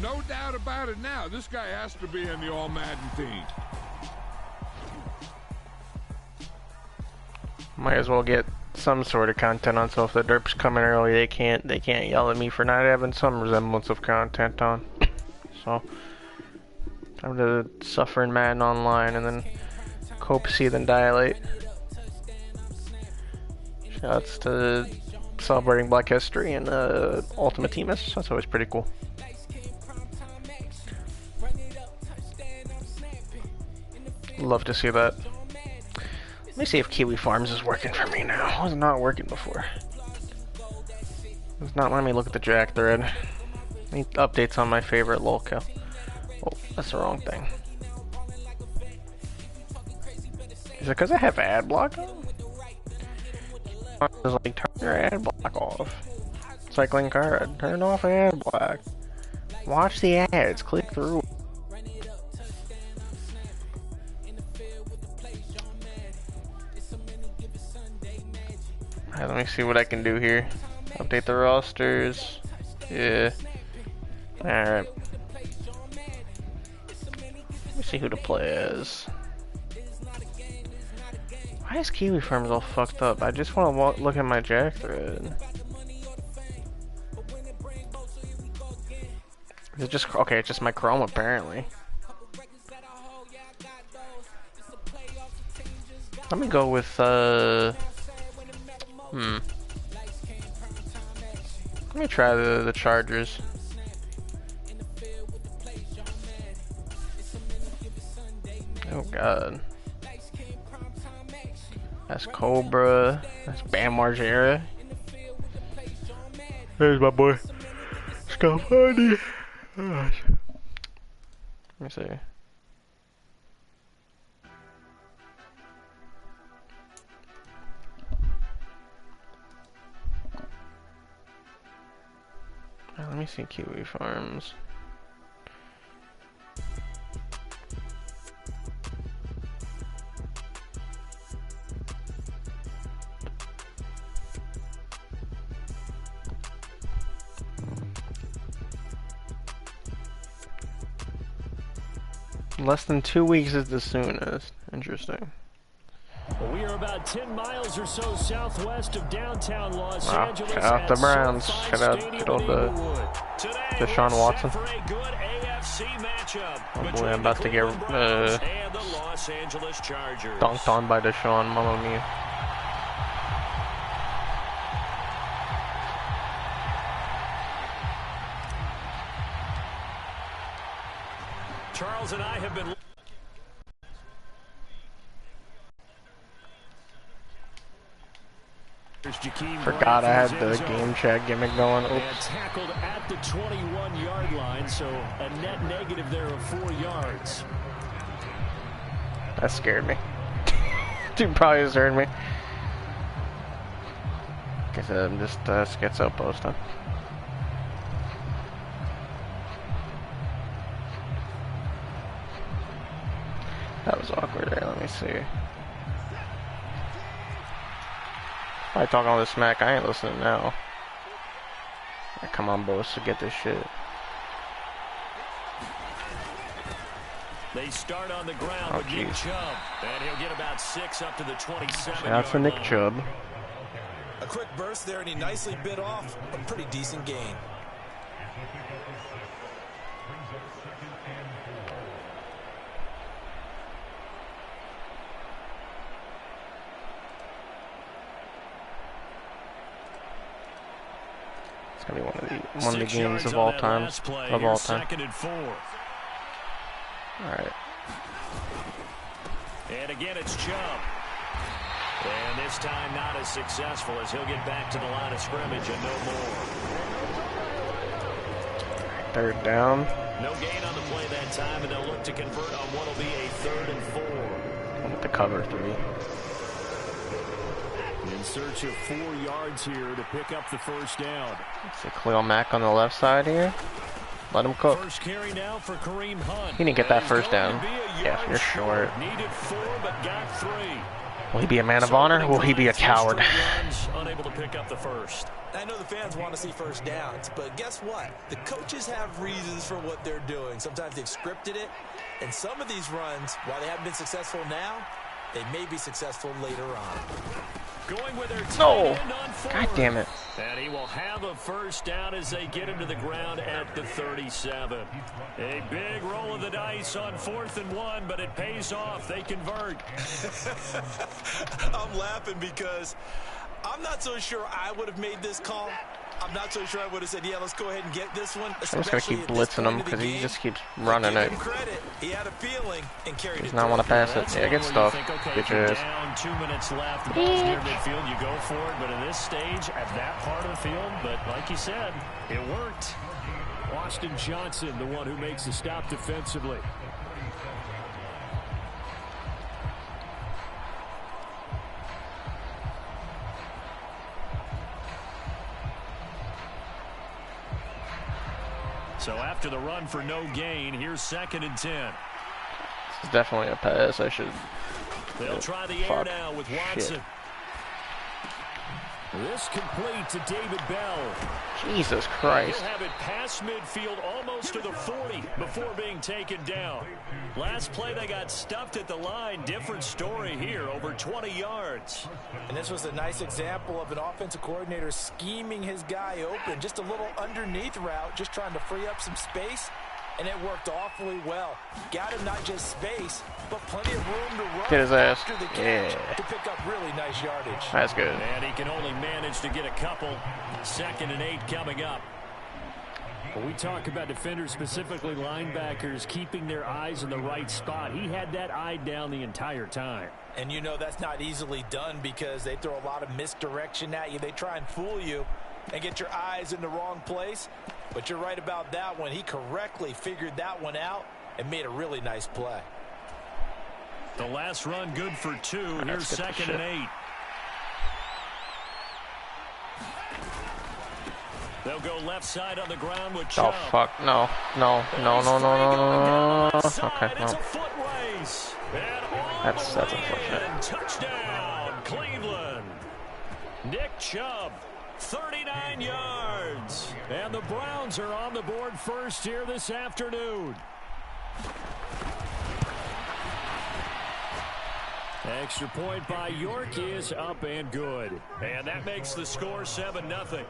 No doubt about it now. This guy has to be in the All-Madden team. Might as well get some sort of content on, so if the derps come in early, they can't yell at me for not having some resemblance of content on. So time to suffer in Madden Online and then cope, see, then dilate. Shouts to celebrating Black History and Ultimate Teamist. That's always pretty cool. Love to see that. Let me see if Kiwi Farms is working for me now. It was not working before. It's not letting me look at the Jack thread. Any updates on my favorite lolcow? Oh, that's the wrong thing. Is it because I have ad block on? Just like turn your ad block off. Cycling card, turn off ad block. Watch the ads, click through. Alright, let me see what I can do here. Update the rosters. Yeah. Alright. Let me see who to play as. Why is Kiwi Farms all fucked up? I just want to look at my Jack thread. Is it just okay? It's just my Chrome apparently. Let me go with Let me try the Chargers. Oh god. That's Cobra. That's Bam Margera. There's my boy Scafani. Let me see. Let me see Kiwi Farms. Less than 2 weeks is the soonest. Interesting. We are about 10 miles or so southwest of downtown Los Angeles. Shout out the Browns. Shout out good old Deshaun Watson. Oh boy, I'm about to get dunked on by Deshaun. Mamma mia. Charles and I have been... Forgot I had the game chat gimmick going. Oops. Tackled at the 21-yard line, so a net negative there of 4 yards. That scared me. Dude probably just heard me. Guess I'm just schizo posting. That was awkward there, let me see. I talk all this smack, I ain't listening now. Right, come on, boys, to get this shit. They start on the ground with Nick Chubb, and he'll get about 6 up to the 27. That's for Nick Chubb. A quick burst there, and he nicely bit off a pretty decent gain. It's gonna be one of the games of all time. All right. And again, it's Chubb. And this time not as successful as he'll get back to the line of scrimmage and no more. Third down. No gain on the play that time, and they'll look to convert on what will be a 3rd and 4. With the cover 3. In search of 4 yards here to pick up the first down. It's a Khalil Mack on the left side here. Let him cook. First carry now for Kareem Hunt. He didn't get that first down. Yeah, you're short. Needed 4 but got 3. Will he be a man of honor, or will he be a coward? Unable to pick up the first. I know the fans want to see first downs, but guess what? The coaches have reasons for what they're doing. Sometimes they've scripted it, and some of these runs, while they haven't been successful now, they may be successful later on. Going with their No! tight end on 4th. God damn it. And he will have a first down as they get him to the ground at the 37. A big roll of the dice on 4th and 1, but it pays off. They convert. I'm laughing because I'm not so sure I would have made this call. I'm not so sure I would have said, yeah, let's go ahead and get this one. I'm just going to keep blitzing him because he just keeps running it. He had a feeling and carried it. Does not want to pass it. Yeah, good stuff. Get your ass. Down, 2 minutes left. The ball's near midfield. You go for it. But at this stage, at that part of the field, but like you said, it worked. Austin Johnson, the one who makes the stop defensively. So after the run for no gain, here's 2nd and 10. This is definitely a pass. I should. They'll try the air now with Watson. Shit. This complete to David Bell. Jesus Christ. He'll have it past midfield almost to the 40 before being taken down. Last play they got stuffed at the line. Different story here, over 20 yards. And this was a nice example of an offensive coordinator scheming his guy open. Just a little underneath route, just trying to free up some space. And it worked awfully well. Got him not just space, but plenty of room to run. Get his ass. After the catch Yeah. to pick up really nice yardage. That's good. And he can only manage to get a couple. 2nd and 8 coming up. When we talk about defenders, specifically linebackers, keeping their eyes in the right spot, he had that eye down the entire time. And you know that's not easily done because they throw a lot of misdirection at you. They try and fool you and get your eyes in the wrong place. But you're right about that one. He correctly figured that one out and made a really nice play. The last run good for 2. Here's 2nd and 8. They'll go left side on the ground with Chubb. Oh, fuck. No. No. No, no, no, no, no, no. Okay, no. That's unfortunate. Touchdown, Cleveland. Nick Chubb, 39 yards. And the Browns are on the board first here this afternoon. Extra point by York is up and good. And that makes the score 7-0.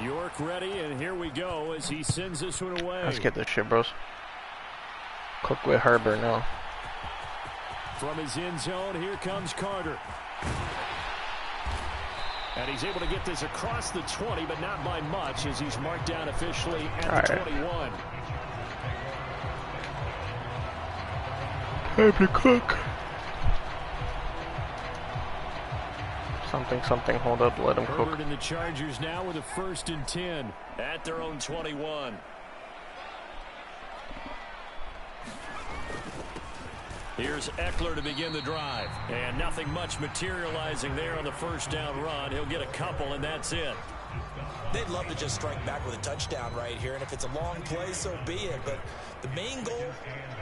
York ready, and here we go as he sends this one away. Let's get this shit, bros. Cook with Herbert now. From his end zone, here comes Carter. And he's able to get this across the 20, but not by much as he's marked down officially at the 21. Happy Cook. Something, hold up, let him cook. Herbert and the Chargers now with a 1st and 10 at their own 21. Here's Eckler to begin the drive. And nothing much materializing there on the first down run. He'll get a couple, and that's it. They'd love to just strike back with a touchdown right here, and if it's a long play, so be it. But the main goal,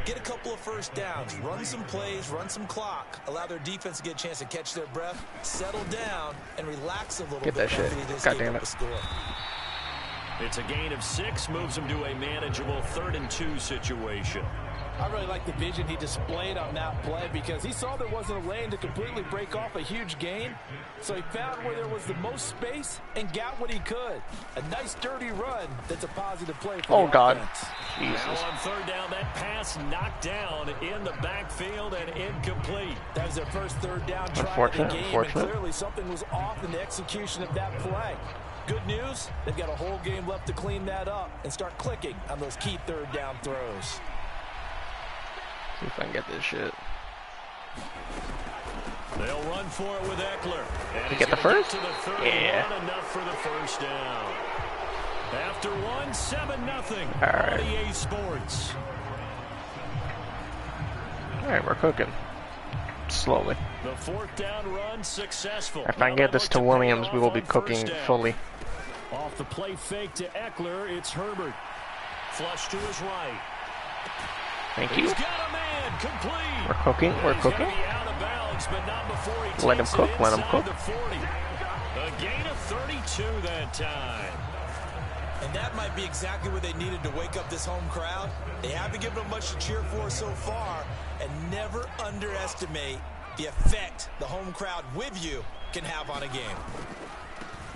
get a couple of first downs, run some plays, run some clock, allow their defense to get a chance to catch their breath, settle down, and relax a little bit. Get that shit. God damn it. It's a gain of 6, moves them to a manageable 3rd and 2 situation. I really like the vision he displayed on that play because he saw there wasn't a lane to completely break off a huge gain. So he found where there was the most space and got what he could. A nice dirty run that's a positive play for the God. offense. Jesus. Now on 3rd down, that pass knocked down in the backfield and incomplete. That was their first 3rd down try of the game, and clearly something was off in the execution of that play. Good news, they've got a whole game left to clean that up and start clicking on those key 3rd down throws. See if I can get this shit. They'll run for it with Eckler. And You get the first? Yeah. Enough for the first down. After 1, 7-0. All right. On EA Sports. All right, we're cooking. slowly. The 4th down run successful. If I get this to Williams, we will be cooking fully. Off the play fake to Eckler, it's Herbert. Flush to his right. Thank you. He's got a man complete. We're cooking. We're cooking. Out of bounds, but not before he Let him cook. Let him cook. the 40. A gain of 32 that time. And that might be exactly what they needed to wake up this home crowd. They haven't given them much to cheer for so far, and never underestimate the effect the home crowd with you can have on a game.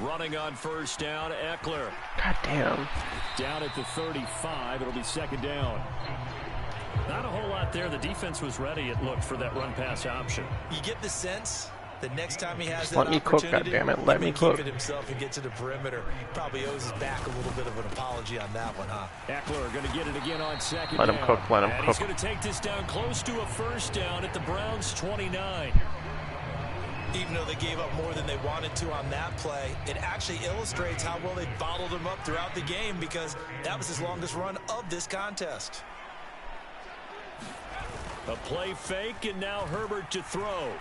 Running on 1st down, Eckler. God damn. Down at the 35, it'll be 2nd down. Not a whole lot there. The defense was ready, it looked, for that run-pass option. You get the sense the next time he has Just that let me cook, opportunity, goddammit. Let me cook. keep it himself and get to the perimeter. Probably owes his back a little bit of an apology on that one, huh? Eckler going to get it again on 2nd Let down. him cook. Let him And cook. he's going to take this down close to a 1st down at the Browns' 29. Even though they gave up more than they wanted to on that play, it actually illustrates how well they bottled him up throughout the game, because that was his longest run of this contest. A play fake, and now Herbert to throw.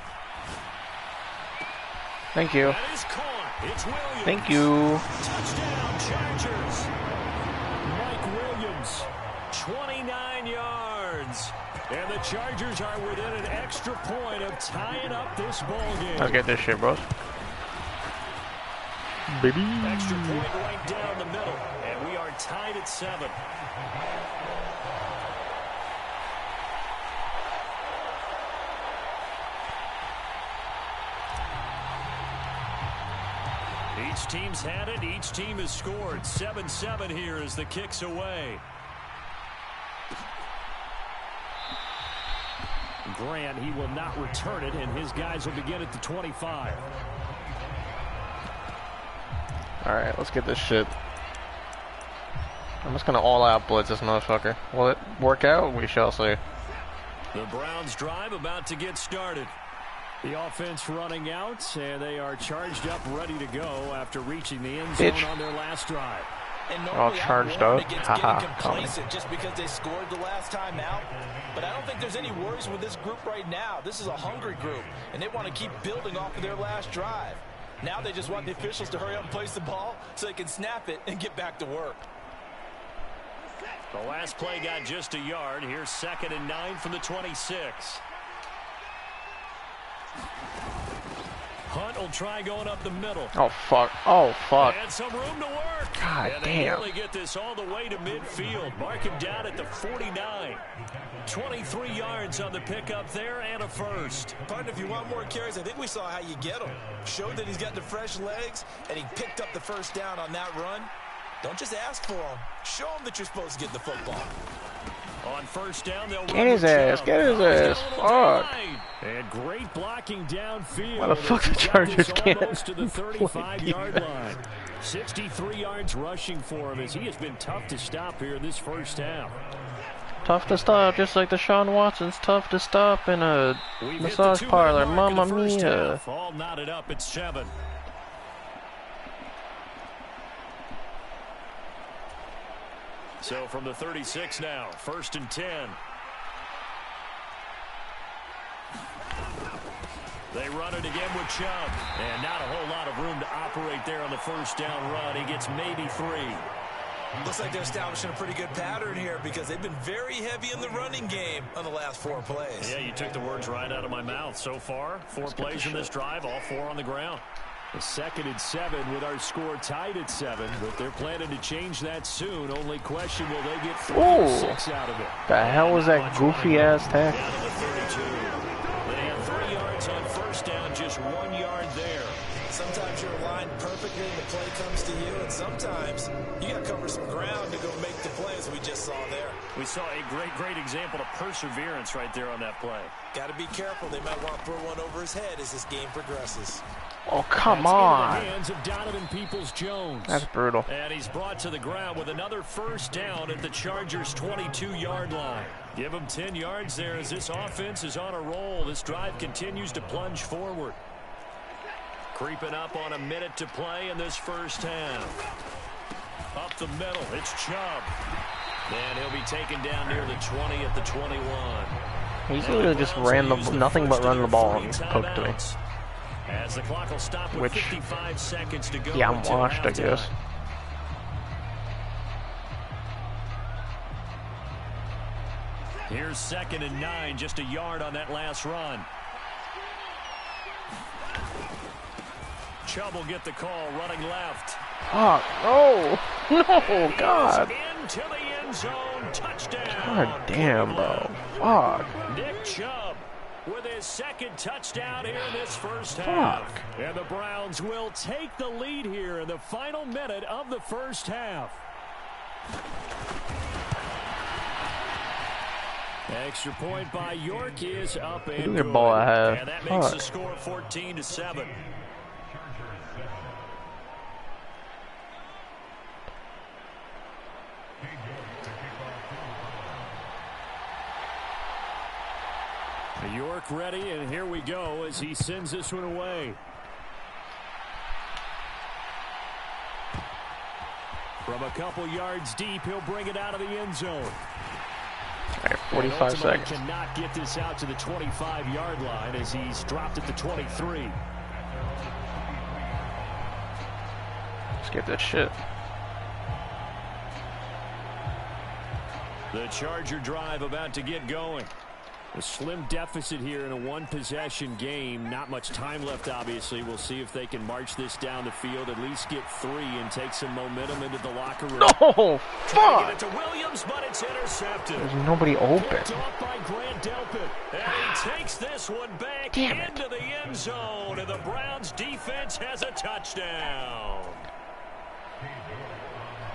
Thank you. That is caught. It's Williams. Thank you. Touchdown, Chargers. Mike Williams, 29 yards. And the Chargers are within an extra point of tying up this ball game. Let's get this shit, bros. Baby. Extra point right down the middle. And we are tied at 7. Each team's had it. Each team has scored. 7-7 here as the kick's away. Grant, he will not return it, and his guys will begin at the 25. Alright, let's get this shit. I'm just gonna all-out blitz this motherfucker. Will it work out? We shall see. The Browns drive about to get started. The offense running out, and they are charged up, ready to go after reaching the end zone on their last drive. And all charged up. Haha. Complacent just because they scored the last time out. But I don't think there's any worries with this group right now. This is a hungry group, and they want to keep building off of their last drive. Now they just want the officials to hurry up and place the ball so they can snap it and get back to work. The last play got just a yard. Here's 2nd and 9 from the 26. Hunt will try going up the middle. Oh, fuck. Oh, fuck. And some room to work. God and damn. they only get this all the way to midfield. Mark him down at the 49. 23 yards on the pickup there and a first. Partner, if you want more carries, I think we saw how you get them. Showed that he's got the fresh legs, and he picked up the 1st down on that run. Don't just ask for them. Show them that you're supposed to get the football. On 1st down, they'll Get his ass. Get his ass. Fuck. And great blocking downfield. Why the fuck the Chargers can't almost to the 35-yard line. 63 yards rushing for him as he has been tough to stop here in this first half. Tough to stop, just like the Deshaun Watson's tough to stop in a massage parlor. Mamma mia. All knotted up at 7. So from the 36 now, 1st and 10. They run it again with Chubb. And not a whole lot of room to operate there on the 1st down run. He gets maybe 3. Looks like they're establishing a pretty good pattern here because they've been very heavy in the running game on the last 4 plays. Yeah, you took the words right out of my mouth. So far, 4 plays in this drive, all 4 on the ground. The 2nd and 7 with our score tied at 7, but they're planning to change that soon. Only question, will they get 3 or 6 out of it? The hell was that goofy ass tackle? Down to the 32. They have 3 yards on 1st down, just 1 yard there. Sometimes you're aligned perfectly and the play comes to you, and sometimes you got to cover some ground to go make the plays we just saw there. We saw a great example of perseverance right there on that play. Got to be careful. They might want to throw one over his head as this game progresses. Oh, come That's on. in the hands of Donovan Peoples-Jones. That's brutal. And he's brought to the ground with another 1st down at the Chargers' 22-yard line. Give him 10 yards there as this offense is on a roll. This drive continues to plunge forward. Creeping up on a minute to play in this first half. Up the middle, it's Chubb. And he'll be taken down near the 20 at the 21. He's literally just ran the nothing but run the ball and poked me. As the clock will stop with 55 seconds to go. Yeah, I'm washed, I guess. Here's 2nd and 9, just a yard on that last run. Chubb will get the call, running left. Oh, no! No, God! Into the end zone, touchdown! God damn, bro. Fuck. Nick Chubb with his 2nd touchdown here in this first half. Fuck. And the Browns will take the lead here in the final minute of the first half. Extra point by York is up and good. Ball ahead. And that makes the score 14-7. York ready, and here we go as he sends this one away. From a couple yards deep, he'll bring it out of the end zone. Right, 45 seconds. Cannot get this out to the 25-yard line as he's dropped at the 23. Let's get that shit. The Charger drive about to get going. A slim deficit here in a one-possession game. Not much time left, obviously. We'll see if they can march this down the field, at least get 3 and take some momentum into the locker room. No! Fuck! Get it to Williams, but it's intercepted. There's nobody open. Picked off by Grant Delpit. And he takes this one back into the end zone. And the Browns defense has a touchdown.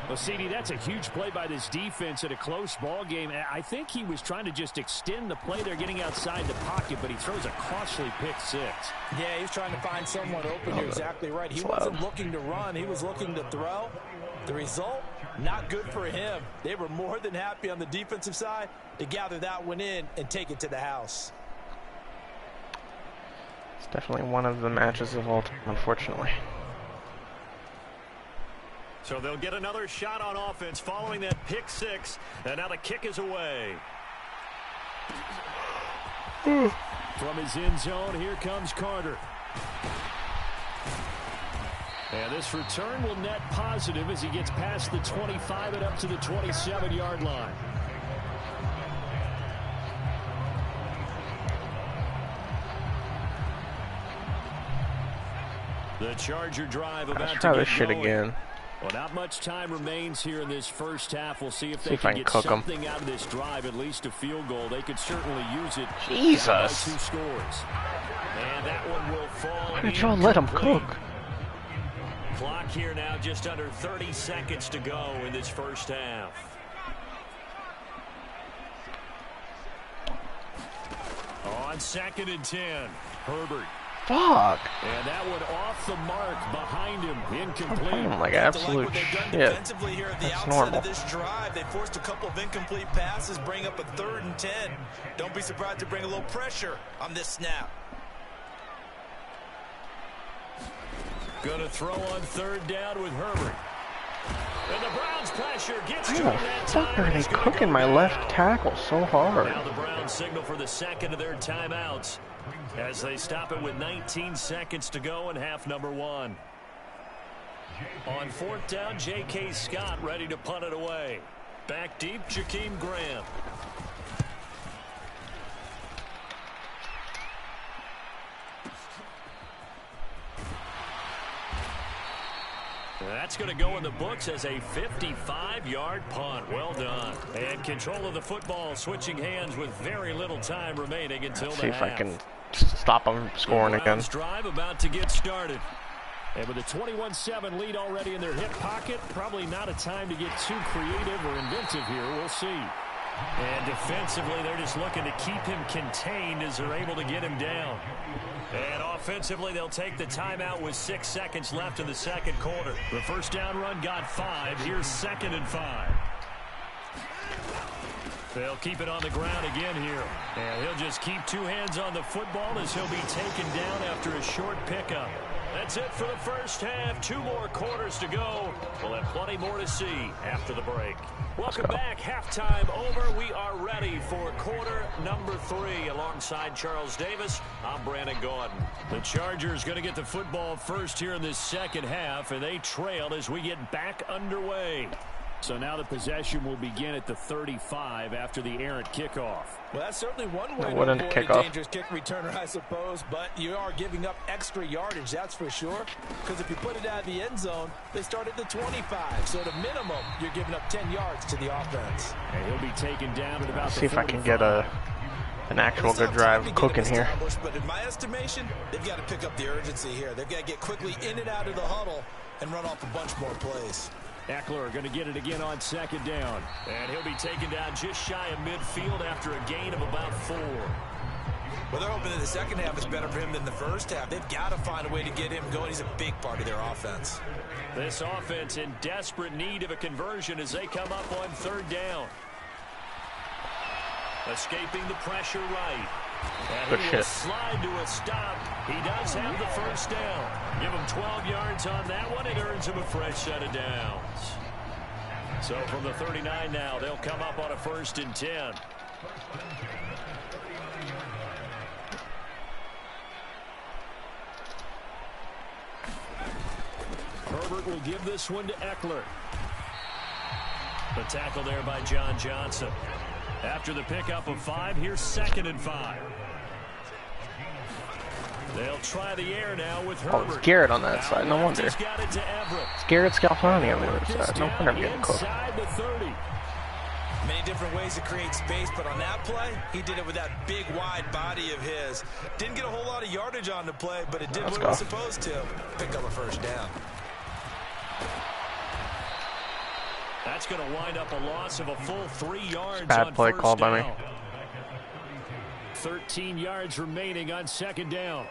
Well, CD, that's a huge play by this defense in a close ball game. I think he was trying to just extend the play there, getting outside the pocket, but he throws a costly pick 6. Yeah, he's trying to find someone open. You're exactly right. He wasn't looking to run. He was looking to throw. The result, not good for him. They were more than happy on the defensive side to gather that one in and take it to the house. It's definitely one of the matches of all time, unfortunately. So they'll get another shot on offense following that pick 6. And now the kick is away. From his end zone, here comes Carter. And this return will net positive as he gets past the 25 and up to the 27-yard line. The Charger drive about to get shit going. Again. Well, not much time remains here in this first half. We'll see if they can get something out of this drive, at least a field goal. They could certainly use it. Jesus. 2 scores. And that one will fall. Why did y'all let him cook? Clock here now, just under 30 seconds to go in this first half. On 2nd and 10, Herbert. Fuck. And that one off the mark behind him, incomplete. I'm like absolute shit. Defensively here at the That's outset normal. of this drive, they forced a couple of incomplete passes, bring up a 3rd and 10. Don't be surprised to bring a little pressure on this snap. Going to throw on 3rd down with Herbert. And the Browns pressure gets to him Why that the fuck time. are they cooking my left tackle so hard? Now the Browns signal for the 2nd of their timeouts as they stop it with 19 seconds to go in half number 1. On 4th down, J.K. Scott ready to punt it away. Back deep, Jakeem Graham. That's going to go in the books as a 55-yard punt. Well done. And control of the football switching hands with very little time remaining until the half. See if I can stop them scoring again. Drive about to get started. And with a 21-7 lead already in their hip pocket, probably not a time to get too creative or inventive here. We'll see. And defensively, they're just looking to keep him contained as they're able to get him down. And offensively, they'll take the timeout with 6 seconds left in the second quarter. The first down run got 5. Here's 2nd and 5. They'll keep it on the ground again here. And he'll just keep two hands on the football as he'll be taken down after a short pickup. That's it for the first half. 2 more quarters to go. We'll have plenty more to see after the break. Welcome back. Halftime over. We are ready for quarter number 3. Alongside Charles Davis, I'm Brandon Gordon. The Chargers going to get the football first here in this second half, and they trail as we get back underway. So now the possession will begin at the 35 after the errant kickoff. Well, that's certainly one way to avoid a dangerous kick returner, I suppose, but you are giving up extra yardage, that's for sure, because if you put it out of the end zone, they start at the 25, so at a minimum, you're giving up 10 yards to the offense. And he'll be taken down at about see if I can get an actual good drive cooking here. But in my estimation, they've got to pick up the urgency here. They've got to get quickly in and out of the huddle and run off a bunch more plays. Eckler going to get it again on second down. And he'll be taken down just shy of midfield after a gain of about 4. Well, they're hoping that the second half is better for him than the first half. They've got to find a way to get him going. He's a big part of their offense. This offense in desperate need of a conversion as they come up on third down. Escaping the pressure right. And he will slide to a stop. He does have the first down. Give him 12 yards on that one. It earns him a fresh set of downs. So from the 39 now, they'll come up on a 1st and 10. Herbert will give this one to Eckler. The tackle there by John Johnson. After the pickup of 5, here's 2nd and 5. They'll try the air now with Herbert. Oh, it's Garrett on that side. No wonder. It's Garrett Scalfani on the other side. No wonder I'm getting cooked. Many different ways to create space, but on that play, he did it with that big, wide body of his. Didn't get a whole lot of yardage on the play, but it did what it was supposed to. Pick up a first down. That's going to wind up a loss of a full 3 yards. Bad play called by me. 13 yards remaining on second down.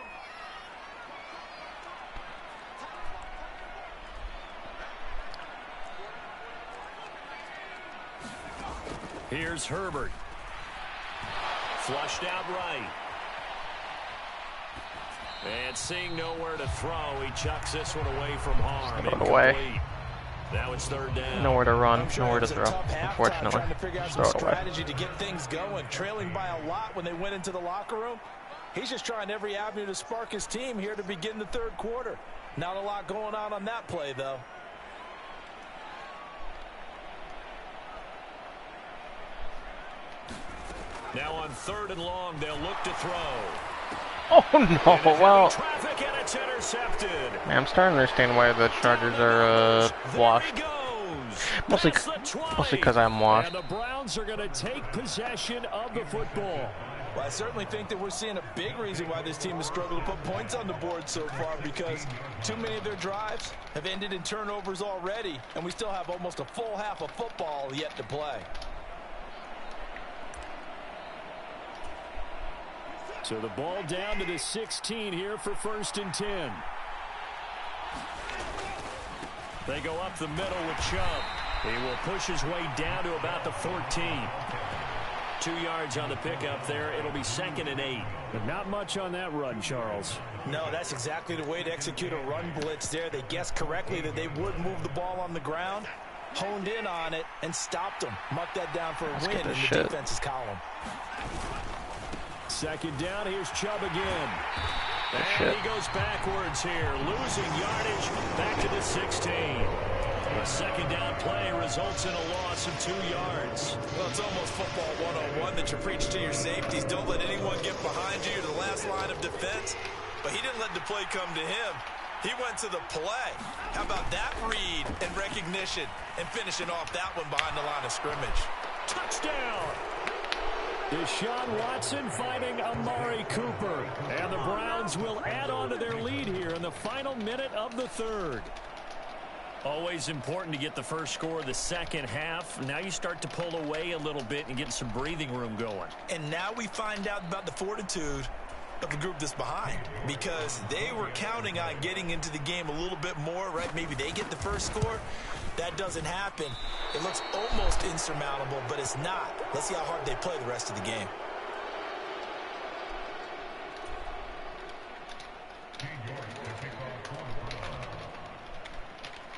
Here's Herbert. Flushed out right. And seeing nowhere to throw, he chucks this one away from harm. Away. Now it's 3rd down. Nowhere to run, nowhere to throw. Unfortunately, trying to figure out throw some it away. strategy to get things going. Trailing by a lot when they went into the locker room. He's just trying every avenue to spark his team here to begin the 3rd quarter. Not a lot going on that play, though. Now on 3rd and long, they'll look to throw. Oh no! Well, traffic and it's intercepted. Man, I'm starting to understand why the Chargers are washed. Mostly because I'm washed. And the Browns are going to take possession of the football. Well, I certainly think that we're seeing a big reason why this team has struggled to put points on the board so far, because too many of their drives have ended in turnovers already, and we still have almost a full half of football yet to play. So the ball down to the 16 here for 1st and 10. They go up the middle with Chubb. He will push his way down to about the 14. 2 yards on the pickup there. It'll be 2nd and 8. But not much on that run, Charles. No, that's exactly the way to execute a run blitz there. They guessed correctly that they would move the ball on the ground, honed in on it, and stopped them. Mark that down for a win in the defense's column. 2nd down, here's Chubb again. And he goes backwards here, losing yardage back to the 16. A 2nd down play results in a loss of 2 yards. Well, it's almost football 101 that you preach to your safeties. Don't let anyone get behind you to the last line of defense. But he didn't let the play come to him. He went to the play. How about that read and recognition and finishing off that one behind the line of scrimmage? Touchdown! Deshaun Watson fighting Amari Cooper. And the Browns will add on to their lead here in the final minute of the 3rd. Always important to get the first score of the second half. Now you start to pull away a little bit and get some breathing room going. And now we find out about the fortitude of a group that's behind because they were counting on getting into the game a little bit more, right? Maybe they get the first score. That doesn't happen. It looks almost insurmountable, but it's not. Let's see how hard they play the rest of the game.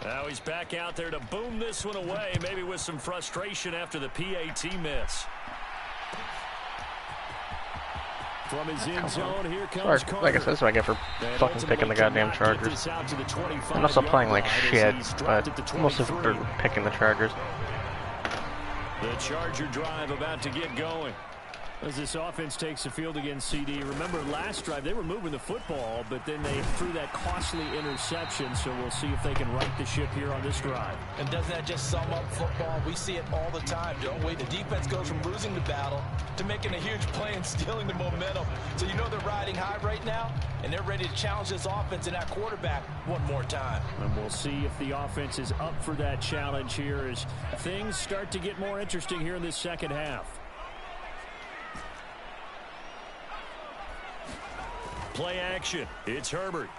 Now he's back out there to boom this one away, maybe with some frustration after the PAT miss. From his end zone, here comes Carter. Like I said, that's what I get for fucking picking the goddamn Chargers. I'm also playing like shit, but mostly for picking the Chargers. The Charger drive about to get going. As this offense takes the field against CD. Remember last drive they were moving the football, but then they threw that costly interception, so we'll see if they can right the ship here on this drive. And doesn't that just sum up football? We see it all the time, don't we? The defense goes from losing the battle to making a huge play and stealing the momentum. So you know they're riding high right now, and they're ready to challenge this offense and that quarterback one more time. And we'll see if the offense is up for that challenge here as things start to get more interesting here in this second half. Play action. It's Herbert.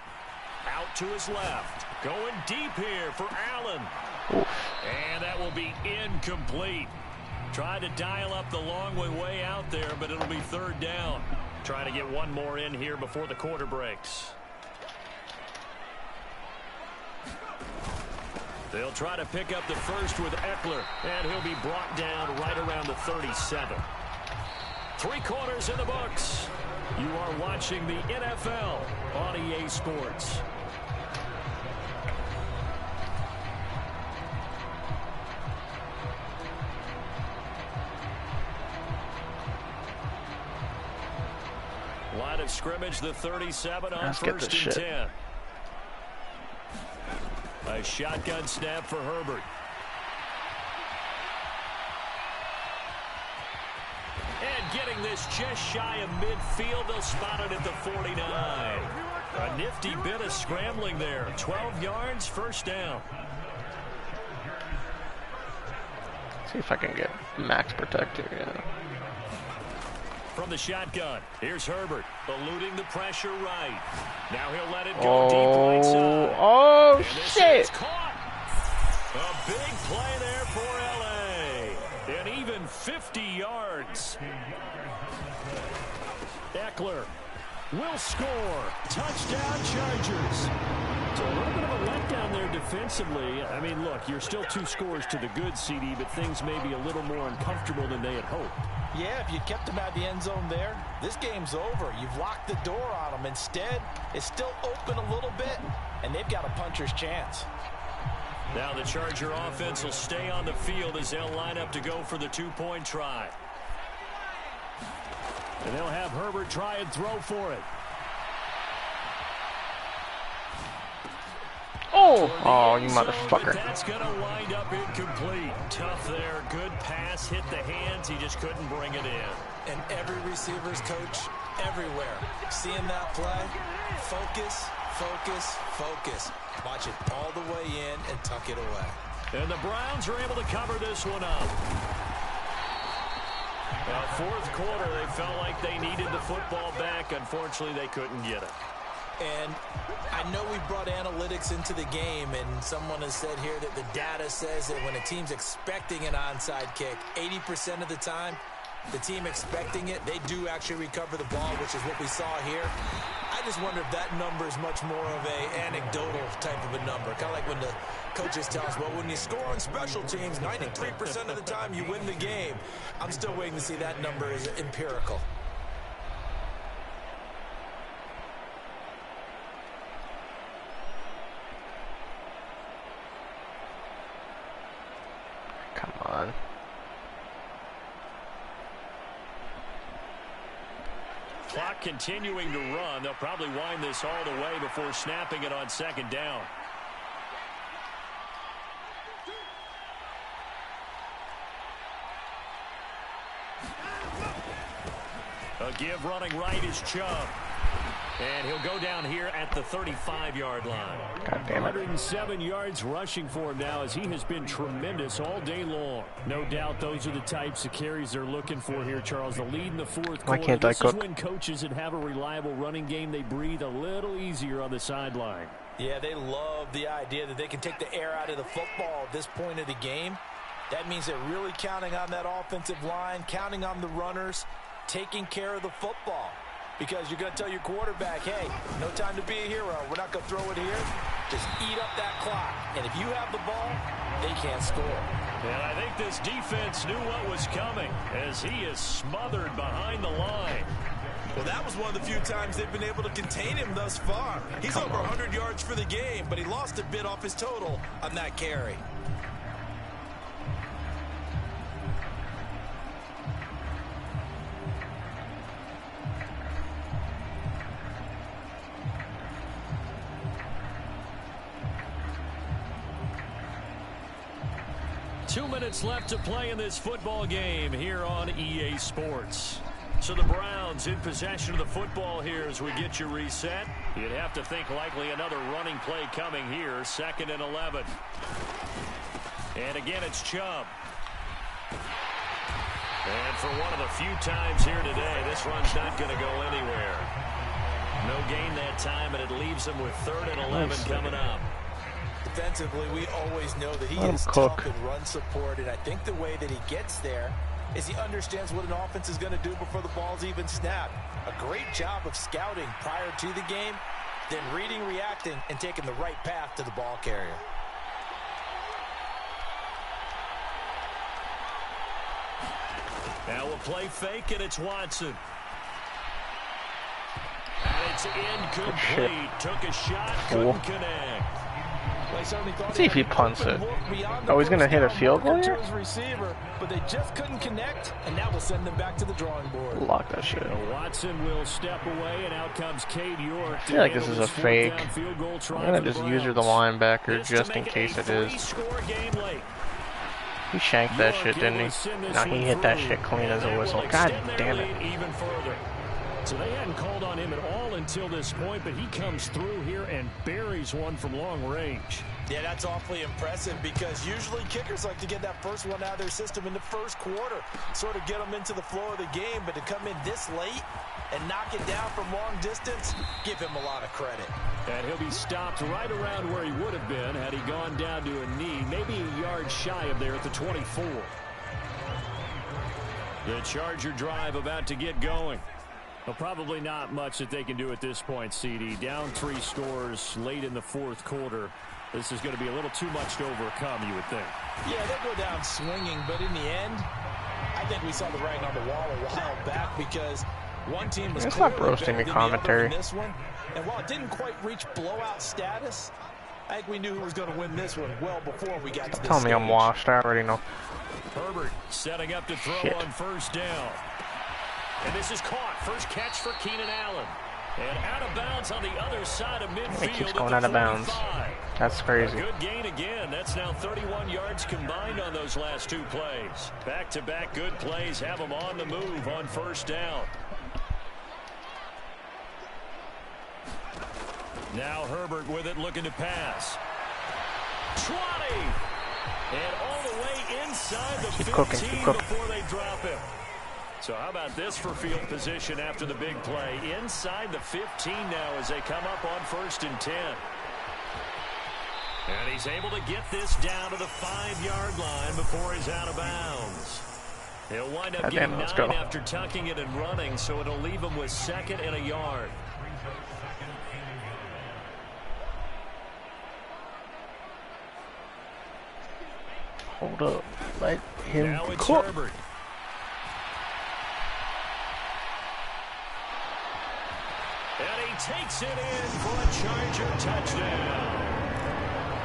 Out to his left. Going deep here for Allen. And that will be incomplete. Tried to dial up the long way out there, but it'll be third down. Trying to get one more in here before the quarter breaks. They'll try to pick up the first with Eckler, and he'll be brought down right around the 37. 3 quarters in the books. You are watching the NFL on EA Sports. Line of scrimmage, the 37 on first and 10. A shotgun snap for Herbert. And getting this just shy of midfield, they'll spot it at the 49. A nifty bit of scrambling there. 12 yards, first down. See if I can get max protect here. Yeah. From the shotgun, here's Herbert, eluding the pressure right. Now he'll let it go deep right side. Oh, shit! Caught. A big play there for LA. And even 50 yards. Eckler will score. Touchdown, Chargers. So a little bit of a letdown there defensively. I mean, look, you're still 2 scores to the good, CD, but things may be a little more uncomfortable than they had hoped. Yeah, if you kept them out of the end zone there, this game's over. You've locked the door on them. Instead, it's still open a little bit, and they've got a puncher's chance. Now the Charger offense will stay on the field as they'll line up to go for the 2-point try. And they'll have Herbert try and throw for it. Oh, you motherfucker. That's going to wind up incomplete. Tough there. Good pass. Hit the hands. He just couldn't bring it in. And every receiver's coach everywhere. Seeing that play, focus, focus, focus. Watch it all the way in and tuck it away. And the Browns are able to cover this one up. Now, fourth quarter, they felt like they needed the football back. Unfortunately, they couldn't get it. And I know we brought analytics into the game, and someone has said here that the data says that when a team's expecting an onside kick, 80% of the time, the team expecting it, they do actually recover the ball, which is what we saw here. I just wonder if that number is much more of a anecdotal type of a number. Kind of like when the coaches tell us, well, when you score on special teams, 93% of the time you win the game. I'm still waiting to see that number is empirical. Come on. Clock continuing to run. They'll probably wind this all the way before snapping it on second down. A give running right is Chubb. And he'll go down here at the 35-yard line. God damn it. 107 yards rushing for him now as he has been tremendous all day long. No doubt those are the types of carries they're looking for here, Charles. The lead in the fourth quarter. Why can't I this cook? is when coaches that have a reliable running game, they breathe a little easier on the sideline. Yeah, they love the idea that they can take the air out of the football at this point of the game. That means they're really counting on that offensive line, counting on the runners, taking care of the football. Because you're going to tell your quarterback, hey, no time to be a hero. We're not going to throw it here. Just eat up that clock. And if you have the ball, they can't score. And I think this defense knew what was coming as he is smothered behind the line. Well, that was one of the few times they've been able to contain him thus far. He's over 100 yards for the game, but he lost a bit off his total on that carry. Two minutes left to play in this football game here on EA Sports. So the Browns in possession of the football here as we get you reset. You'd have to think likely another running play coming here. 2nd and 11. And again, it's Chubb. And for one of the few times here today, this run's not going to go anywhere. No gain that time, and it leaves them with 3rd and 11 coming up. Defensively, we always know that he is cook. tough in run support, and I think the way that he gets there is he understands what an offense is going to do before the ball's even snapped. A great job of scouting prior to the game, then reading, reacting, and taking the right path to the ball carrier. Now we'll play fake, and it's Watson. And it's incomplete. Took a shot, couldn't connect. Let's see if he punts it. Oh, he's going to hit a field goal here? But they just couldn't connect, and now we'll send them back to the drawing board. Lock that shit. Watson will step away, and out comes Cade York. I feel like this is a fake. I'm going to just use her the linebacker just in case it is. He shanked that shit, didn't he? No, he hit that shit clean as a whistle. God damn it. Even further. So they hadn't called on him at all until this point, but he comes through here and buries one from long range. Yeah, that's awfully impressive because usually kickers like to get that first one out of their system in the first quarter, sort of get them into the flow of the game, but to come in this late and knock it down from long distance, give him a lot of credit. And he'll be stopped right around where he would have been had he gone down to a knee, maybe a yard shy of there at the 24. The Charger drive about to get going. Well, probably not much that they can do at this point, CD. Down 3 scores late in the fourth quarter. This is going to be a little too much to overcome, you would think. Yeah, they'll go down swinging, but in the end, I think we saw the writing on the wall a while back because one team was Stop roasting the commentary. This one, and while it didn't quite reach blowout status, I think we knew who was going to win this one well before we got to this Tell me I'm washed. I already know. Herbert setting up to throw on 1st down. And this is caught. First catch for Keenan Allen. And out of bounds on the other side of midfield. It keeps going out of bounds. That's crazy. A good gain again. That's now 31 yards combined on those last 2 plays. Back-to-back good plays have them on the move on 1st down. Now Herbert with it, looking to pass. 20! And all the way inside the 15 before they drop him. So how about this for field position after the big play? Inside the 15 now as they come up on 1st and 10. And he's able to get this down to the 5-yard line before he's out of bounds. He'll wind up getting 9 after tucking it and running, so it'll leave him with 2nd and a yard. Hold up. Let him now it's cook. Herbert. And he takes it in for a Charger touchdown.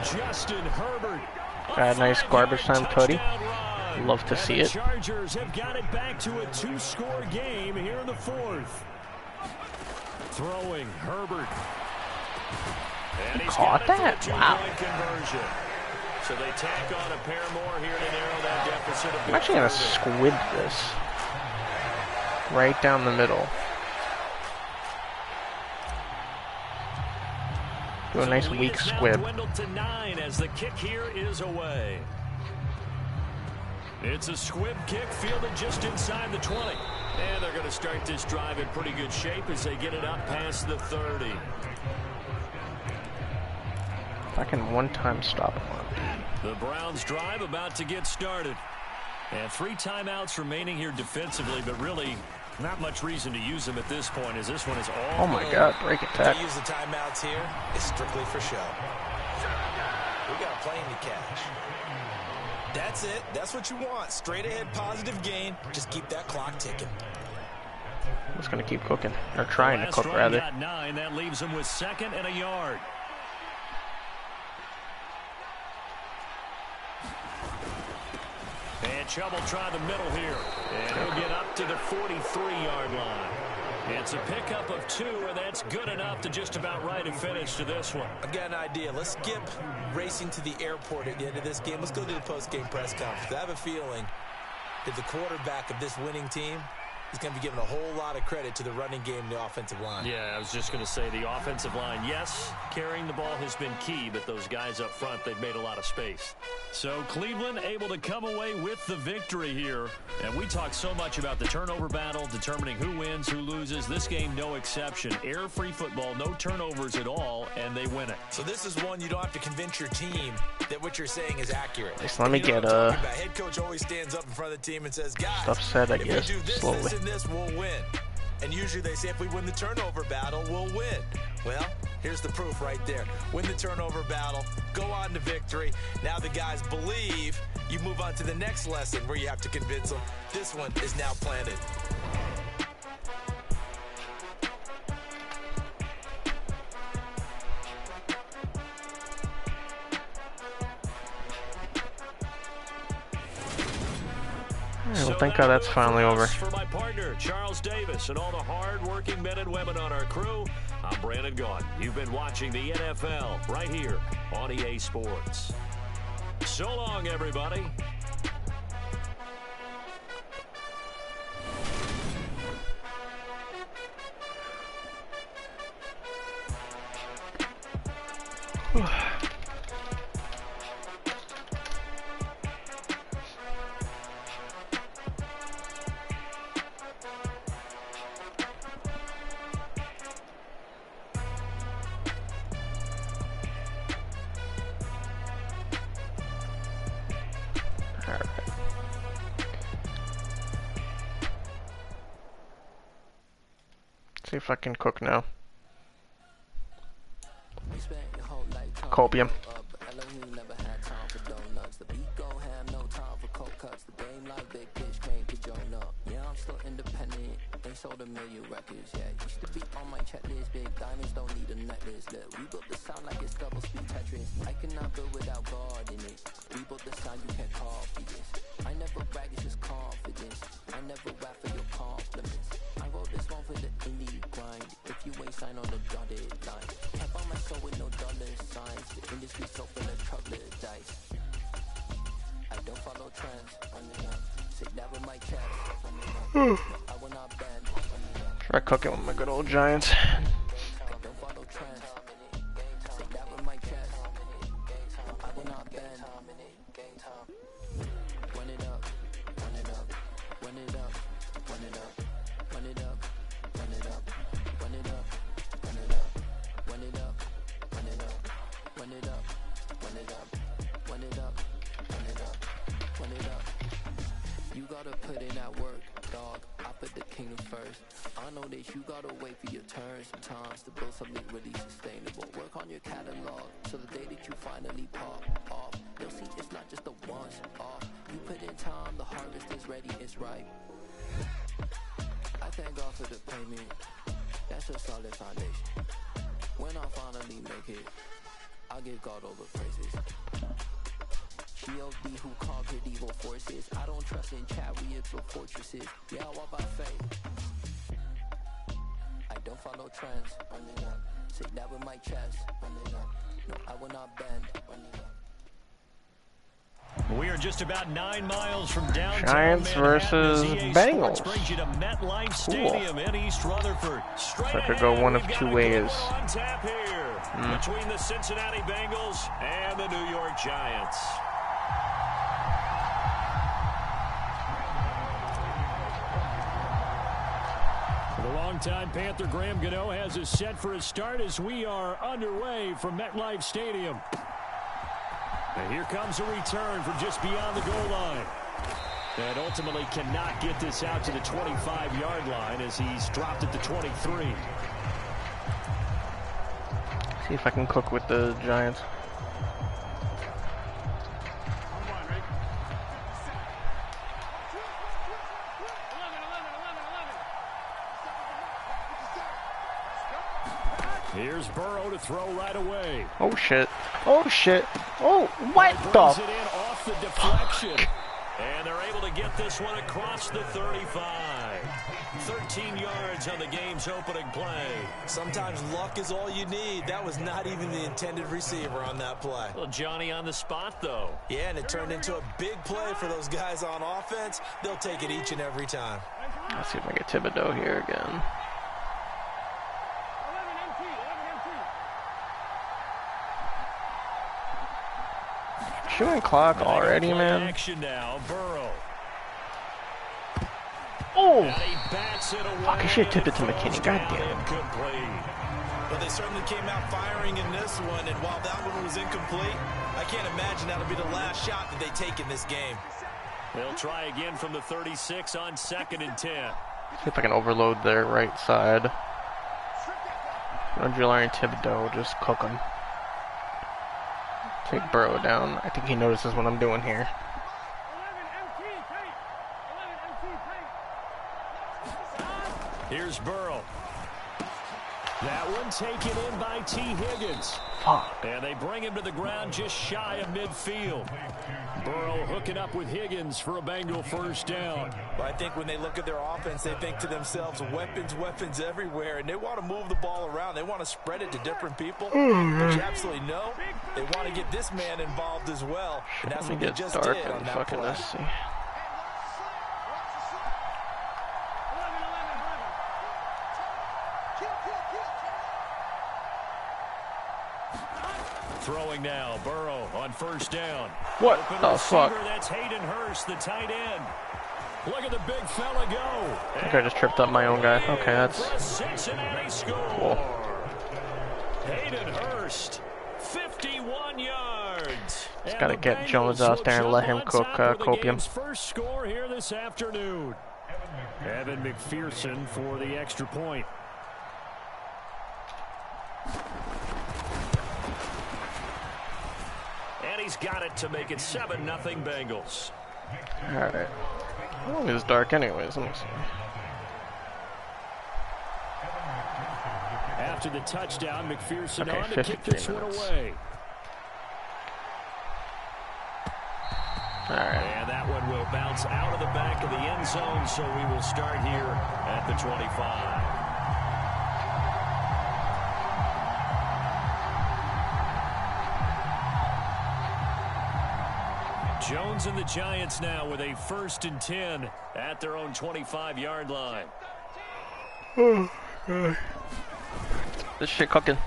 Justin Herbert. Got a nice garbage time tutty. Love to see it. The Chargers have got it back to a 2-score game here in the 4th. Throwing Herbert. And he's caught that? Wow. Conversion. So they tack on a pair more here to narrow that deficit. I'm actually going to squid this. Right down the middle. Do a nice weak squib. Dwindled to 9 as the kick here is away. It's a squib kick fielded just inside the 20. And they're going to start this drive in pretty good shape as they get it up past the 30. I can one-time stop him. The Browns drive about to get started. And 3 timeouts remaining here defensively, but really not much reason to use them at this point as this one is all. Oh my God, break attack. They use the timeouts here. It's strictly for show. We got a plane to catch. That's it. That's what you want. Straight ahead positive gain. Just keep that clock ticking. I'm just going to keep cooking. Or trying to cook, rather. Got 9. That leaves him with 2nd and a yard. And Chubb will try the middle here. And he'll get up to the 43-yard line. It's a pickup of 2, and that's good enough to just about right a finish to this one. I've got an idea. Let's skip racing to the airport at the end of this game. Let's go to the post-game press conference. I have a feeling that the quarterback of this winning team is going to be given a whole lot of credit to the running game and the offensive line. Yeah, I was just going to say the offensive line, yes, carrying the ball has been key, but those guys up front, they've made a lot of space. So Cleveland able to come away with the victory here. And we talk so much about the turnover battle, determining who wins, who loses. This game, no exception. Error-free football, no turnovers at all, and they win it. So this is one you don't have to convince your team that what you're saying is accurate. Just let me get head coach always stands up in front of the team and says, guys, stuff said, I if guess, we do this, slowly. this, and this, we'll win. And usually they say if we win the turnover battle, we'll win. Well, here's the proof right there. Win the turnover battle, go on to victory. Now the guys believe. You move on to the next lesson where you have to convince them. This one is now planted. Well, thank God that's finally over. For my partner, Charles Davis, and all the hard-working men and women on our crew, I'm Brandon Gaughan. You've been watching the NFL right here on EA Sports. So long, everybody. See if I can cook now. Copium. Sold a million records, yeah. Used to be on my checklist. Big diamonds don't need a necklace. Look, we built the sound like it's double speed Tetris. I cannot build without God in it. We built the sound, you can't copy this. I never brag, it's just confidence. I never rap for your compliments. I wrote this one for the indie grind. If you ain't signed on the dotted line, can't buy my soul with no dollar signs. The industry so full of troglodytes. I don't follow trends. Sit down with my chest. I will not bend. Try cooking with my good old Giants. Don't follow trends. Sit down with my chest. I will not bend. Run it up, run it up, run it up, run it up, run it up, run it up, run it up, run it up, run it up, run it up, run it up, run it up, run it up, run it up, run it up. You gotta put in that work, dog. I put the kingdom first. I know that you gotta wait for your turn sometimes to build something really sustainable. Work on your catalog so the day that you finally pop off, you'll see it's not just a once off. You put in time, the harvest is ready, it's ripe. I thank God for the payment. That's a solid foundation. When I finally make it, I'll give God all the praises. G.O.D. who conquered evil forces. I don't trust in chariots or fortresses. Yeah, I walk by faith. I don't follow trends. Run it up. Sit down with my chest. Run it up. No, I will not bend. Run it up. We are just about 9 miles from downtown Giants versus Bengals. Brings you to MetLife Stadium in East Rutherford. So I could go one of two ways. On tap here between the Cincinnati Bengals and the New York Giants. The longtime Panther Graham Gano has us set for a start as we are underway from MetLife Stadium. And here comes a return from just beyond the goal line. And ultimately cannot get this out to the 25-yard line as he's dropped at the 23. See if I can cook with the Giants. Here's Burrow to throw right away. Oh shit. Oh shit. Oh, what the? Brings it in off the deflection. And they're able to get this one across the 35. 13 yards on the game's opening play. Sometimes luck is all you need. That was not even the intended receiver on that play. Well, Johnny on the spot, though. Yeah, and it turned into a big play for those guys on offense. They'll take it each and every time. Let's see if I get Thibodeau here again. Shooting clock already, man. Action now, Burrow. Oh! Fuck, I should have tipped it to McKinney. Goddamn. But they certainly came out firing in this one, and while that one was incomplete, I can't imagine that'll be the last shot that they take in this game. They'll try again from the 36 on 2nd and 10. See if I can overload their right side. Andrew Larry and Thibodeau, just cook him. Take Burrow down. I think he notices what I'm doing here. Here's Burrow. That one taken in by T. Higgins. Fuck. And they bring him to the ground just shy of midfield. Burrow hooking up with Higgins for a Bengal first down. But I think when they look at their offense, they think to themselves, weapons, weapons everywhere, and they want to move the ball around. They want to spread it to different people. But you absolutely know they want to get this man involved as well. And that's what they just did on that play. Let's see. Throwing now, Burrow on first down. What the fuck? That's Hayden Hurst, the tight end. Look at the big fella go. I think I just tripped up my own guy. Okay, that's Cincinnati score. cool. Hayden Hurst, 51 yards. Just gotta get Jones out there and let him cook copium. First score here this afternoon. Evan McPherson for the extra point. And he's got it to make it 7-0 Bengals. Alright. Well, it's dark anyways. Let me see. After the touchdown, McPherson Okay, on to kick this one away. Alright. And that one will bounce out of the back of the end zone, so we will start here at the 25. Jones and the Giants now with a 1st and 10 at their own 25-yard line. This shit cooking.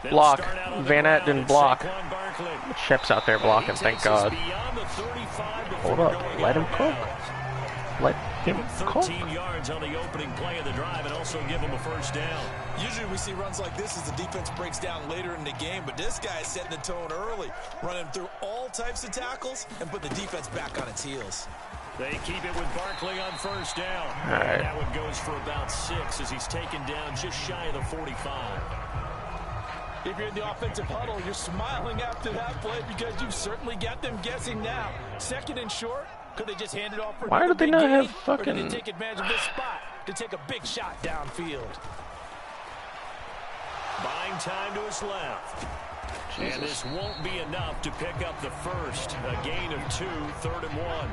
Block. Van Aert didn't block. Shep's out there blocking, thank God. Hold up. Let him cook. Let him cook. 13 yards on the opening play of the drive and also give him a first down. Usually we see runs like this as the defense breaks down later in the game, but this guy is setting the tone early, running through all types of tackles and put the defense back on its heels. They keep it with Barkley on first down. Right. That one goes for about 6 as he's taken down just shy of the 45. If you're in the offensive huddle, you're smiling after that play because you've certainly got them guessing now. 2nd and short. Could they just hand it off for Why did they not have fucking... Or did they take advantage of this spot to take a big shot downfield? Buying time to his left. Jesus. And this won't be enough to pick up the first. A gain of 2, 3rd and 1.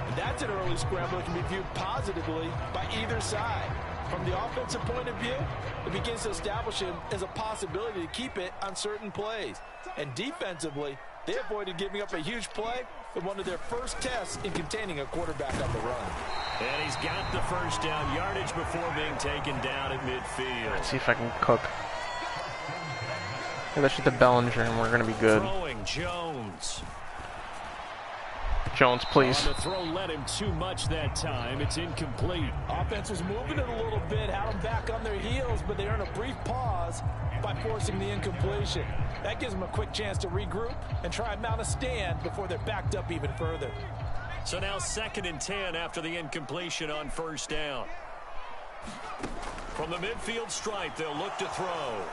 And that's an early scramble that can be viewed positively by either side. From the offensive point of view, it begins to establish him as a possibility to keep it on certain plays. And defensively, they avoided giving up a huge play in one of their first tests in containing a quarterback on the run. And he's got the first down yardage before being taken down at midfield. Let's see if I can cook. Hey, let's shoot the Bellinger and we're gonna be good. Throwing Jones. Jones, please. The throw led him too much that time. It's incomplete. Offense was moving it a little bit, had them back on their heels, but they earned a brief pause by forcing the incompletion. That gives them a quick chance to regroup and try and mount a stand before they're backed up even further. So now 2nd and 10 after the incompletion on first down. From the midfield stripe, they'll look to throw.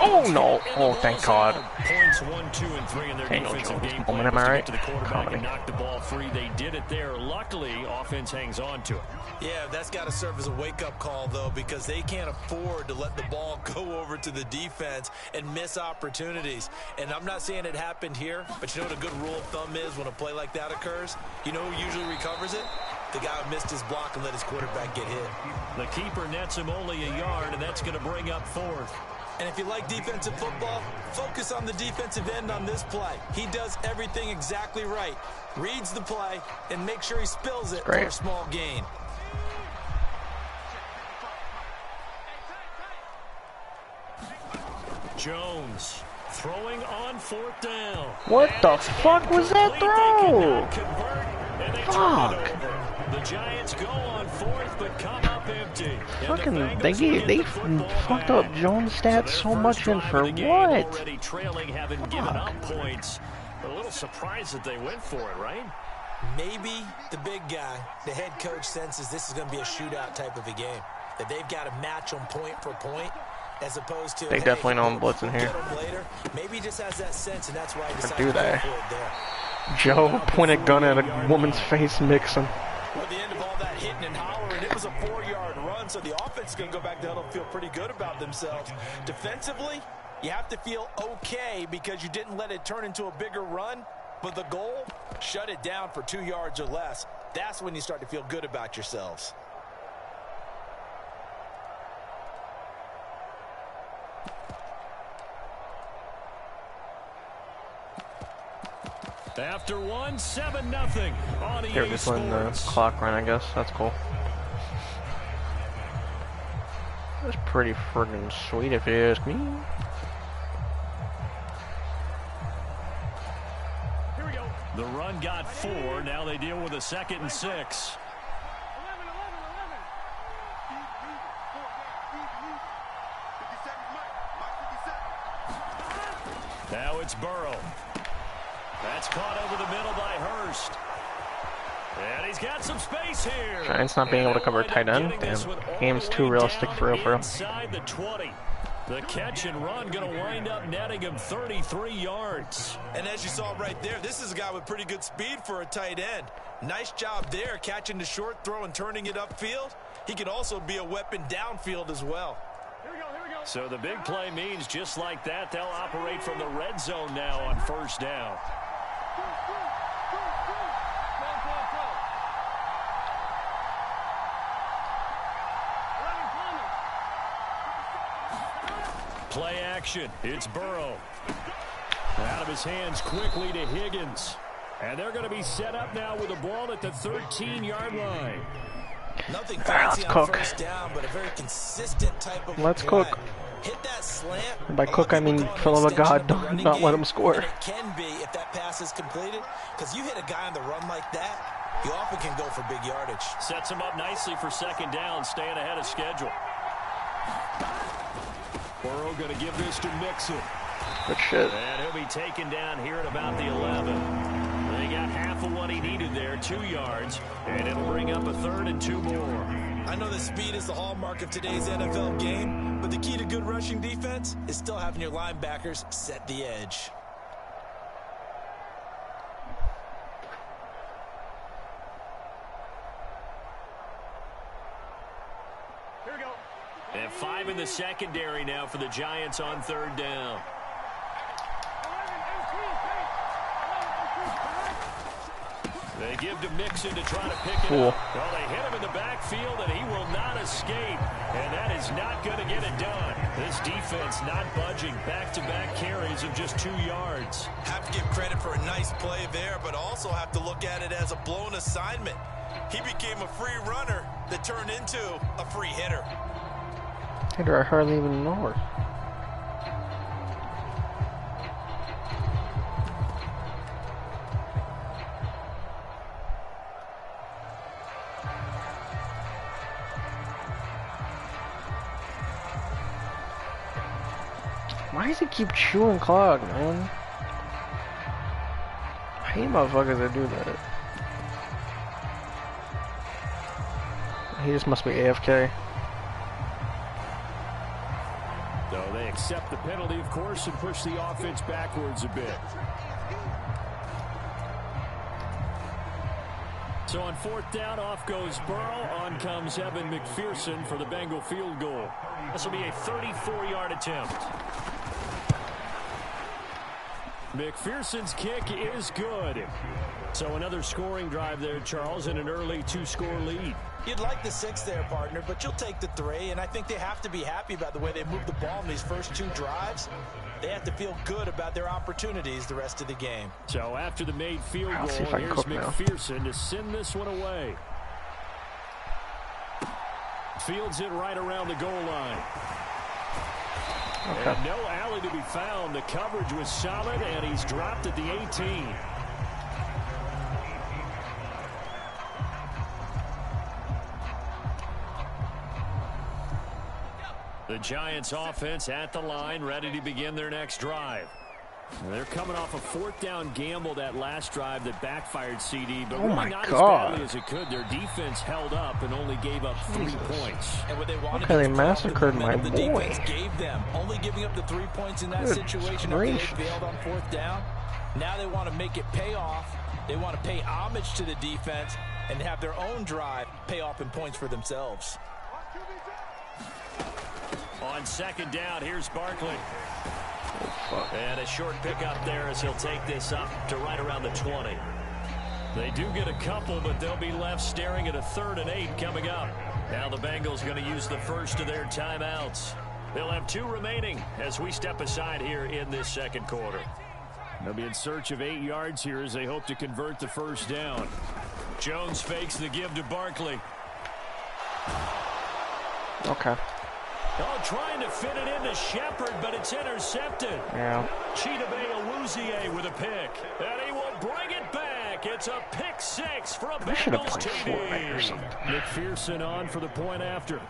Oh no! Oh, thank God. Points 1, 2, and 3 in their defensive game plan. Am I right? To the quarterback and knock the ball free. They did it there. Luckily, offense hangs on to it. Yeah, that's got to serve as a wake-up call, though, because they can't afford to let the ball go over to the defense and miss opportunities. And I'm not saying it happened here, but you know what a good rule of thumb is when a play like that occurs? You know who usually recovers it? The guy who missed his block and let his quarterback get hit. The keeper nets him only a yard, and that's going to bring up 4th. And if you like defensive football, focus on the defensive end on this play. He does everything exactly right. Reads the play and makes sure he spills it for a small gain. Jones throwing on 4th down. What the fuck was that throw? Fuck. The Giants go on 4th, but come up empty. Fucking, they fucked up Jones' stats so much, and for what? Already trailing, having given up points. A little surprised that they went for it, right? Maybe the big guy, the head coach, senses this is going to be a shootout type of a game. That they've got to match them point for point, as opposed to they definitely know I'm blitzing here. Later. Maybe he just has that sense, and that's why he decided do to that. go for it there. Joe pointed gun at a woman's face, mix him. At the end of all that hitting and hollering, it was a 4-yard run, so the offense is going to go back down and feel pretty good about themselves. Defensively, you have to feel okay because you didn't let it turn into a bigger run, but the goal, shut it down for 2 yards or less. That's when you start to feel good about yourselves. After 1, 7-0 on They're just letting the clock run, I guess. That's cool. That's pretty friggin' sweet if you ask me. Here we go. The run got 4. Now they deal with a 2nd and 6. Now it's Burrow. That's caught over the middle by Hurst. And he's got some space here. Giants not being able to cover a tight end. Damn. Game's too realistic for real. Inside the 20. The catch and run going to wind up netting him 33 yards. And as you saw right there, this is a guy with pretty good speed for a tight end. Nice job there, catching the short throw and turning it upfield. He can also be a weapon downfield as well. So the big play means just like that, they'll operate from the red zone now on first down. Play action. It's Burrow. Out of his hands quickly to Higgins. And they're going to be set up now with the ball at the 13-yard line. Nothing fancy on first down, but a very consistent type of Let's play. cook. Hit that slant. And by cook, I mean fill of a god, not let him score. And it can be if that pass is completed, because you hit a guy on the run like that, you often can go for big yardage. Sets him up nicely for second down, staying ahead of schedule. Burrow going to give this to Mixon. Good shit. And he'll be taken down here at about the 11. They got half of what he needed there, 2 yards, and it'll bring up a 3rd and 2 more. I know that speed is the hallmark of today's NFL game, but the key to good rushing defense is still having your linebackers set the edge. Here we go. And 5 in the secondary now for the Giants on 3rd down. They give to Mixon to try to pick it up. Well, they hit him in the backfield, and he will not escape. And that is not going to get it done. This defense not budging. Back-to-back carries of just 2 yards. Have to give credit for a nice play there, but also have to look at it as a blown assignment. He became a free runner that turned into a free hitter. Hitter I hardly even know her. Why does he keep chewing clock, man? I hate motherfuckers that do that. He just must be AFK. So they accept the penalty, of course, and push the offense backwards a bit. So on 4th down, off goes Burrow. On comes Evan McPherson for the Bengal field goal. This will be a 34-yard attempt. McPherson's kick is good. So another scoring drive there, Charles, and an early 2-score lead. You'd like the 6 there, partner, but you'll take the 3, and I think they have to be happy about the way they moved the ball in these first 2 drives. They have to feel good about their opportunities the rest of the game. So after the made field goal, here's McPherson to send this one away. Fields it right around the goal line. Okay. And no alley to be found. The coverage was solid, and he's dropped at the 18. The Giants offense at the line, ready to begin their next drive. They're coming off a 4th down gamble that last drive that backfired, CD, but really not as badly as it could. Their defense held up and only gave up 3 points. And what they wanted Okay, they massacred my the boy. defense gave them, only giving up the 3 points in that situation after they failed on 4th down. Now they want to make it pay off. They want to pay homage to the defense and have their own drive pay off in points for themselves. On 2nd down, here's Barkley. And a short pickup there as he'll take this up to right around the 20. They do get a couple, but they'll be left staring at a 3rd and 8 coming up. Now the Bengals going to use the first of their timeouts. They'll have 2 remaining as we step aside here in this 2nd quarter. They'll be in search of 8 yards here as they hope to convert the 1st down. Jones fakes the give to Barkley. Okay. Oh, trying to fit it into Shepard, but it's intercepted. Yeah. Chidobe Awuzie with a pick. And he will bring it back. It's a pick 6 for a Bengals TD. McPherson on for the point after.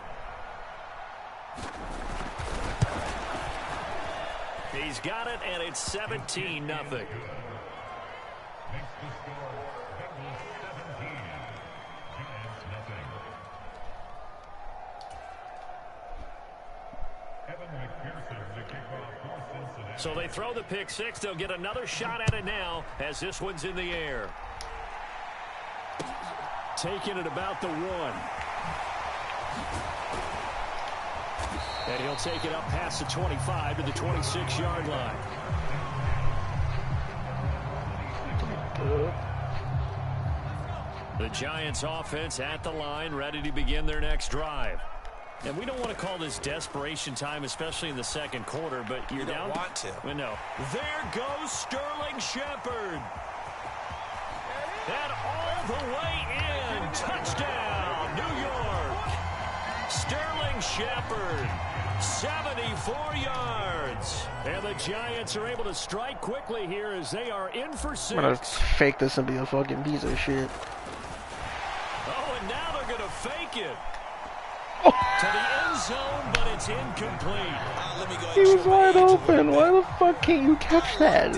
He's got it, and it's 17-0. So they throw the pick 6. They'll get another shot at it now as this one's in the air. Taking it about the 1. And he'll take it up past the 25 to the 26-yard line. The Giants offense at the line, ready to begin their next drive. And we don't want to call this desperation time, especially in the 2nd quarter, but you're down. You don't want to. Well, no. There goes Sterling Shepard. And all the way in. Touchdown, New York. Sterling Shepard, 74 yards. And the Giants are able to strike quickly here as they are in for 6. I'm gonna fake this and be a fucking piece of shit. Oh, and now they're going to fake it. To the end zone, but it's incomplete. Let me go ahead He was wide open. Why Why the fuck can't you catch that?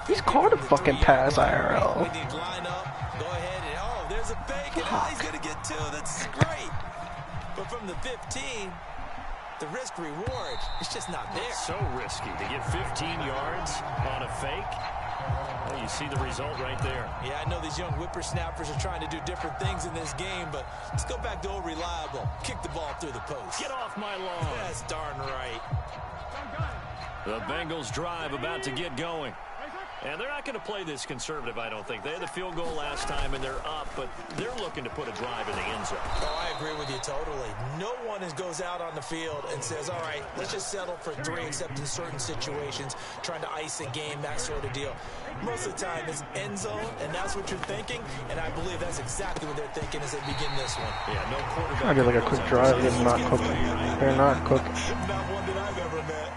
He's caught a fucking pass, IRL. We need line up, go ahead, and oh, there's a fake, and he's going to get 2. That's great. But from the 15, the risk reward, it's just not there. So risky to get 15 yards on a fake. Well, you see the result right there. Yeah, I know these young whippersnappers are trying to do different things in this game, but let's go back to old reliable. Kick the ball through the post. Get off my lawn. That's darn right. The Bengals drive about to get going. And they're not going to play this conservative, I don't think. They had the field goal last time, and they're up, but they're looking to put a drive in the end zone. Oh, I agree with you totally. No one goes out on the field and says, all right, let's just settle for 3, except in certain situations, trying to ice a game, that sort of deal. Most of the time, it's end zone, and that's what you're thinking, and I believe that's exactly what they're thinking as they begin this one. Yeah, no quarterback. I did like a quick drive. They're not cooking. They're not cooking. Not one that I've ever met.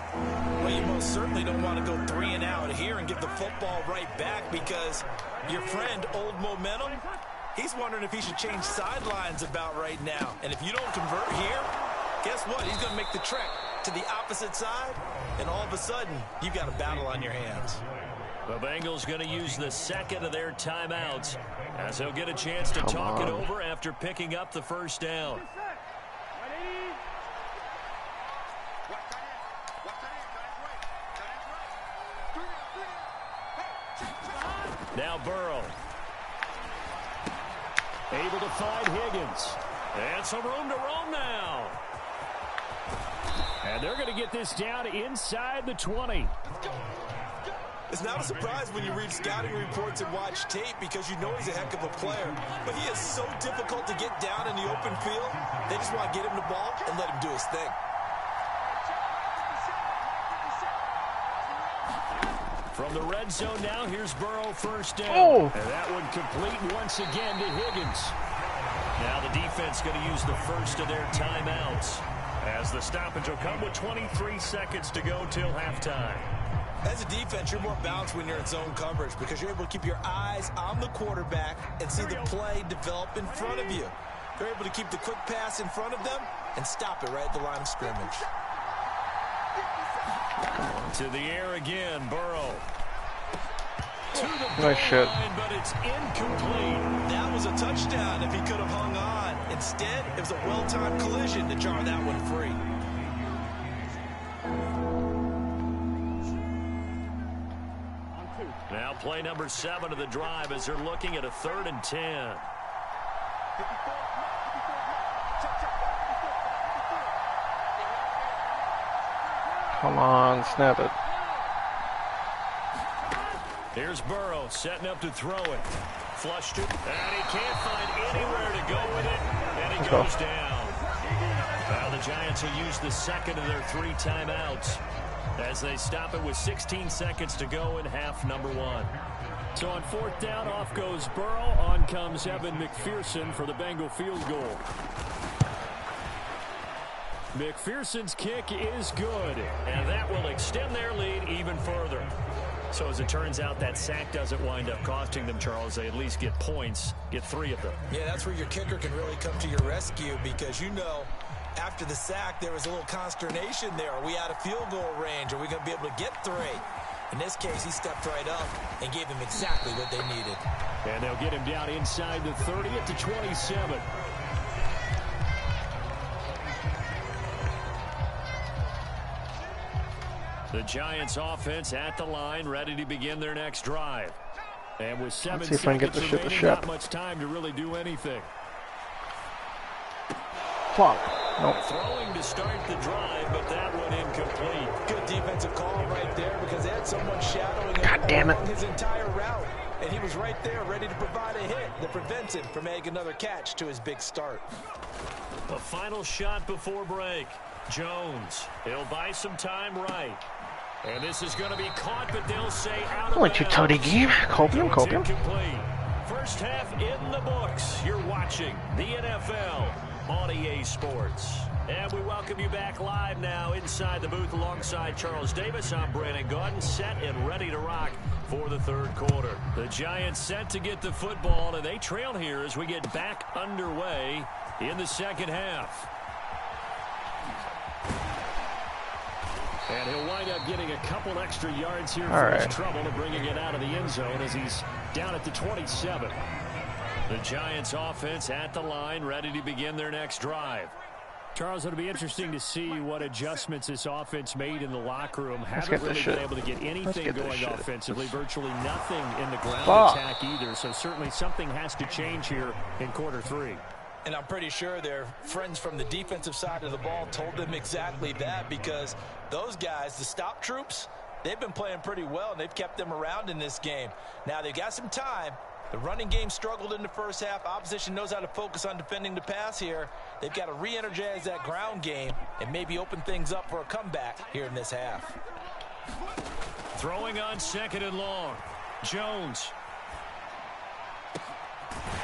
Well, you most certainly don't want to go 3 and out here and give the football right back, because your friend, Old Momentum, he's wondering if he should change sidelines about right now. And if you don't convert here, guess what? He's going to make the trek to the opposite side, and all of a sudden, you've got a battle on your hands. The Bengals going to use the second of their timeouts as they'll get a chance to talk it over after picking up the first down. Now Burrow. Able to find Higgins. And some room to roam now. And they're going to get this down inside the 20. It's not a surprise when you read scouting reports and watch tape, because you know he's a heck of a player. But he is so difficult to get down in the open field. They just want to get him the ball and let him do his thing. From the red zone now, here's Burrow first down. Oh. And that one complete once again to Higgins. Now the defense going to use the first of their timeouts, as the stoppage will come with 23 seconds to go till halftime. As a defense, you're more balanced when you're in zone coverage, because you're able to keep your eyes on the quarterback and see the play develop in front of you. They're able to keep the quick pass in front of them and stop it right at the line of scrimmage. To the air again, Burrow. To the Nice shot. line, but it's incomplete. That was a touchdown if he could have hung on. Instead, it was a well-timed collision to jar that one free. Now play number 7 of the drive as they're looking at a 3rd and 10. Come on, snap it. Here's Burrow setting up to throw it. Flushed it, and he can't find anywhere to go with it, and he goes down. Now the Giants will use the second of their 3 timeouts as they stop it with 16 seconds to go in half number 1. So on 4th down, off goes Burrow. On comes Evan McPherson for the Bengal field goal. McPherson's kick is good, and that will extend their lead even further. So as it turns out, that sack doesn't wind up costing them, Charles. They at least get points, get 3 of them. Yeah, that's where your kicker can really come to your rescue, because you know after the sack there was a little consternation there. Are we out of field goal range? Are we going to be able to get 3? In this case, he stepped right up and gave them exactly what they needed. And they'll get him down inside the 30 at the 27. The Giants offense at the line, ready to begin their next drive. And with 7 seconds remaining, not much time to really do anything. Fuck. Nope. Throwing to start the drive, but that one incomplete. Good defensive call right there, because they had someone shadowing him God damn it. along his entire route. And he was right there ready to provide a hit that prevents him from making another catch to his big start. A final shot before break. Jones, he'll buy some time right. And this is going to be caught, but they'll say out of bounds. You tell the game. Copium. First half in the books. You're watching the NFL on EA Sports. And we welcome you back live now inside the booth alongside Charles Davis. I'm Brandon Gaudin, set and ready to rock for the 3rd quarter. The Giants set to get the football, and they trail here as we get back underway in the 2nd half. And he'll wind up getting a couple extra yards here for his trouble and bringing it out of the end zone as he's down at the 27. The Giants offense at the line, ready to begin their next drive. Charles, it'll be interesting to see what adjustments this offense made in the locker room. Haven't really been able to get anything going offensively. Virtually nothing in the ground attack either. So certainly something has to change here in quarter 3. And I'm pretty sure their friends from the defensive side of the ball told them exactly that, because those guys, the stop troops, they've been playing pretty well, and they've kept them around in this game. Now, they've got some time. The running game struggled in the first half. Opposition knows how to focus on defending the pass here. They've got to re-energize that ground game and maybe open things up for a comeback here in this half. Throwing on 2nd and long. Jones.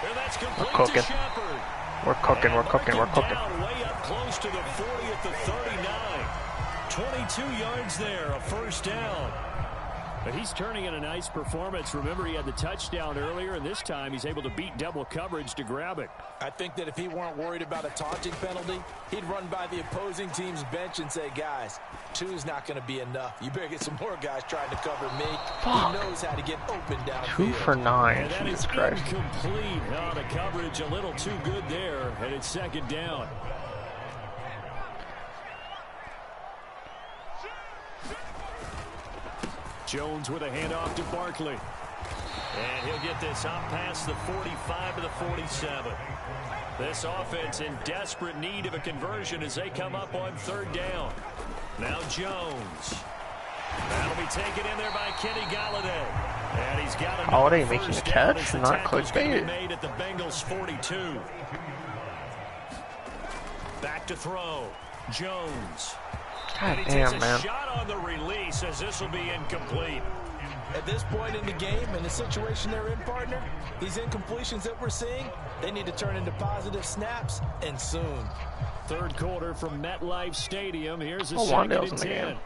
And that's complete to Shepard. We're cooking. We're cooking. We're cooking. Way up close to the 40 at the 39. 22 yards there, a first down. But he's turning in a nice performance. Remember, he had the touchdown earlier, and this time he's able to beat double coverage to grab it. I think that if he weren't worried about a taunting penalty, he'd run by the opposing team's bench and say, guys, 2's not going to be enough. You better get some more guys trying to cover me. Fuck. He knows how to get open downfield. 2 for 9. And that Jesus is Christ. incomplete. Oh, the coverage a little too good there, and it's 2nd down. Jones with a handoff to Barkley. And he'll get this up past the 45 to the 47. This offense in desperate need of a conversion as they come up on 3rd down. Now Jones. That'll be taken in there by Kenny Galladay. And he's got Galladay making the catch, not clickbait. Made at the Bengals 42. Back to throw. Jones. God And he takes damn, a man. shot on the release as this will be incomplete. At this point in the game, in the situation they're in, partner, these incompletions that we're seeing, they need to turn into positive snaps, and soon. 3rd quarter from MetLife Stadium. Here's a Oh, 2nd Wandale's and in the 10. game.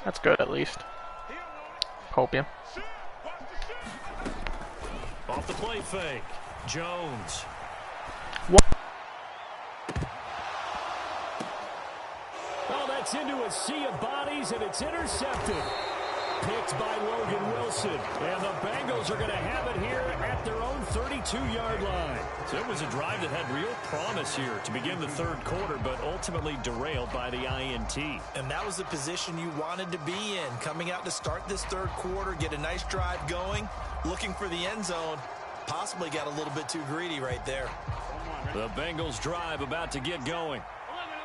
That's good, at least. Hope you. Off the play fake. Jones. What? Oh, that's into a sea of bodies, and it's intercepted. Picked by Logan Wilson. And the Bengals are going to have it here at their own 32-yard line. So it was a drive that had real promise here to begin the 3rd quarter, but ultimately derailed by the INT. And that was the position you wanted to be in. Coming out to start this 3rd quarter, get a nice drive going, looking for the end zone. Possibly got a little bit too greedy right there. The Bengals drive about to get going.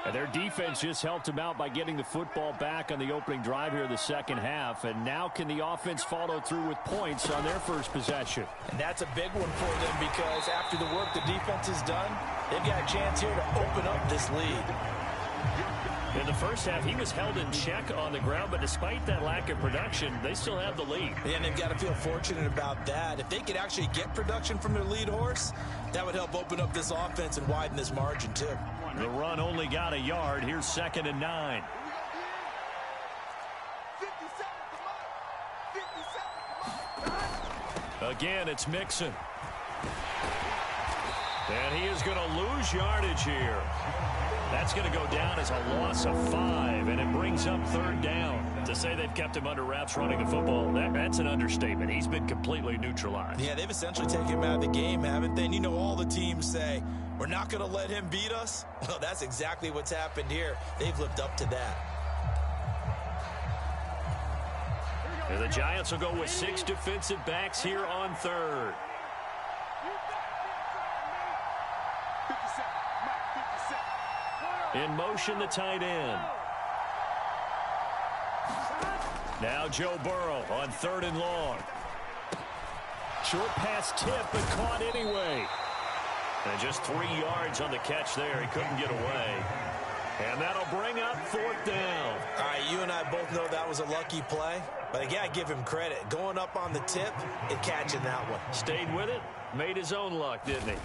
And their defense just helped them out by getting the football back on the opening drive here in the 2nd half. And now can the offense follow through with points on their first possession? And that's a big one for them because after the work the defense has done, they've got a chance here to open up this lead. In the first half, he was held in check on the ground, but despite that lack of production, they still have the lead. And they've got to feel fortunate about that. If they could actually get production from their lead horse, that would help open up this offense and widen this margin too. The run only got a yard. Here's 2nd and 9. Again, it's Mixon. And he is going to lose yardage here. That's going to go down as a loss of 5, and it brings up 3rd down. To say they've kept him under wraps running the football, that's an understatement. He's been completely neutralized. Yeah, they've essentially taken him out of the game, haven't they? And you know all the teams say, we're not going to let him beat us. Well, that's exactly what's happened here. They've lived up to that. And the Giants will go with 6 defensive backs here on 3rd. In motion, the tight end. Now Joe Burrow on 3rd and long. Short pass tip, but caught anyway. And just 3 yards on the catch there. He couldn't get away. And that'll bring up 4th down. All right, you and I both know that was a lucky play. But I got to give him credit. Going up on the tip and catching that one. Stayed with it. Made his own luck, didn't he?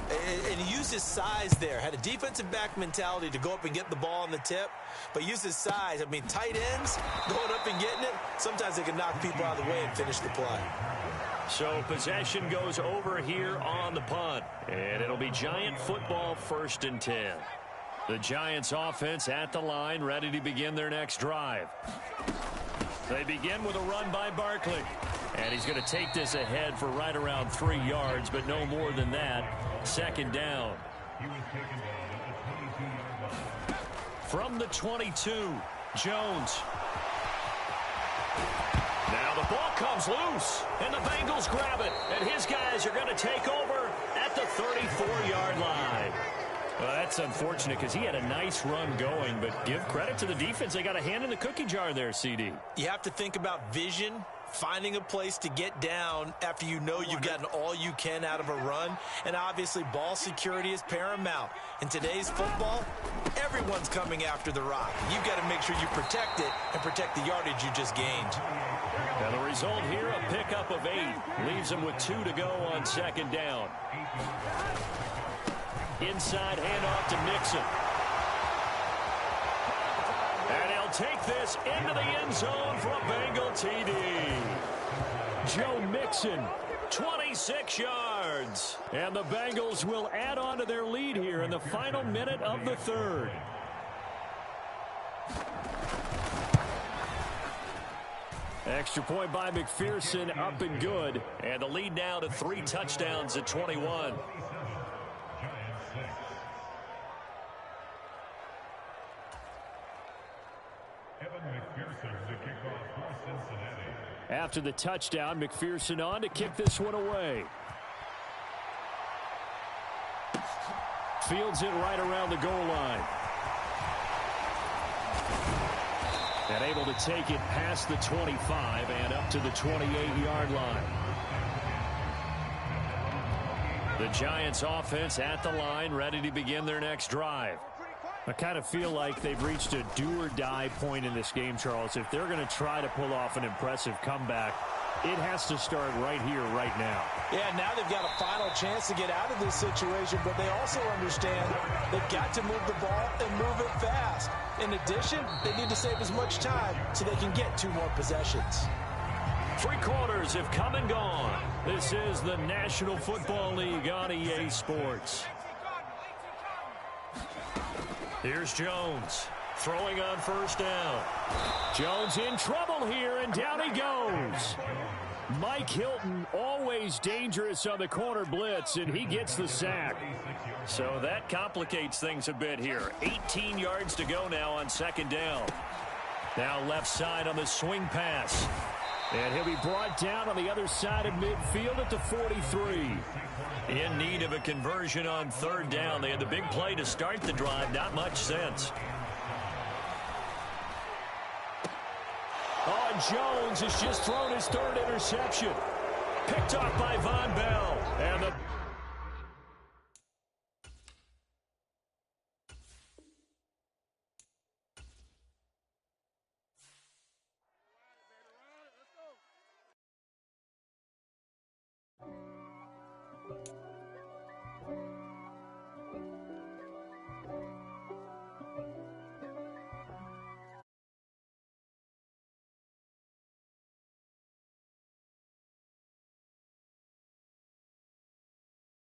And he used his size there. Had a defensive back mentality to go up and get the ball on the tip. But used his size. I mean, tight ends going up and getting it. Sometimes they can knock people out of the way and finish the play. So possession goes over here on the punt. And it'll be Giant football 1st and 10. The Giants offense at the line, ready to begin their next drive. They begin with a run by Barkley. And he's going to take this ahead for right around 3 yards, but no more than that. 2nd down. From the 22, Jones. Now the ball comes loose, and the Bengals grab it. And his guys are going to take over at the 34-yard line. Well, that's unfortunate because he had a nice run going, but give credit to the defense. They got a hand in the cookie jar there, CD. You have to think about vision, finding a place to get down after you know you've gotten all you can out of a run, and obviously ball security is paramount. In today's football, everyone's coming after the rock. You've got to make sure you protect it and protect the yardage you just gained. And the result here, a pickup of 8. Leaves them with 2 to go on second down. Inside handoff to Mixon. And he'll take this into the end zone for a Bengal TD. Joe Mixon, 26 yards. And the Bengals will add on to their lead here in the final minute of the third. Extra point by McPherson, up and good. And the lead now to 3 touchdowns at 21. After the touchdown, McPherson on to kick this one away. Fields it right around the goal line. And able to take it past the 25 and up to the 28-yard line. The Giants offense at the line, ready to begin their next drive. I kind of feel like they've reached a do-or-die point in this game, Charles. If they're going to try to pull off an impressive comeback, it has to start right here, right now. Yeah, now they've got a final chance to get out of this situation, but they also understand they've got to move the ball and move it fast. In addition, they need to save as much time so they can get 2 more possessions. 3 quarters have come and gone. This is the National Football League on EA Sports. Here's Jones, throwing on first down. Jones in trouble here, and down he goes. Mike Hilton, always dangerous on the corner blitz, and he gets the sack. So that complicates things a bit here. 18 yards to go now on second down. Now left side on the swing pass. And he'll be brought down on the other side of midfield at the 43. In need of a conversion on third down. They had the big play to start the drive. Not much sense. Oh, Jones has just thrown his 3rd interception. Picked off by Von Bell. And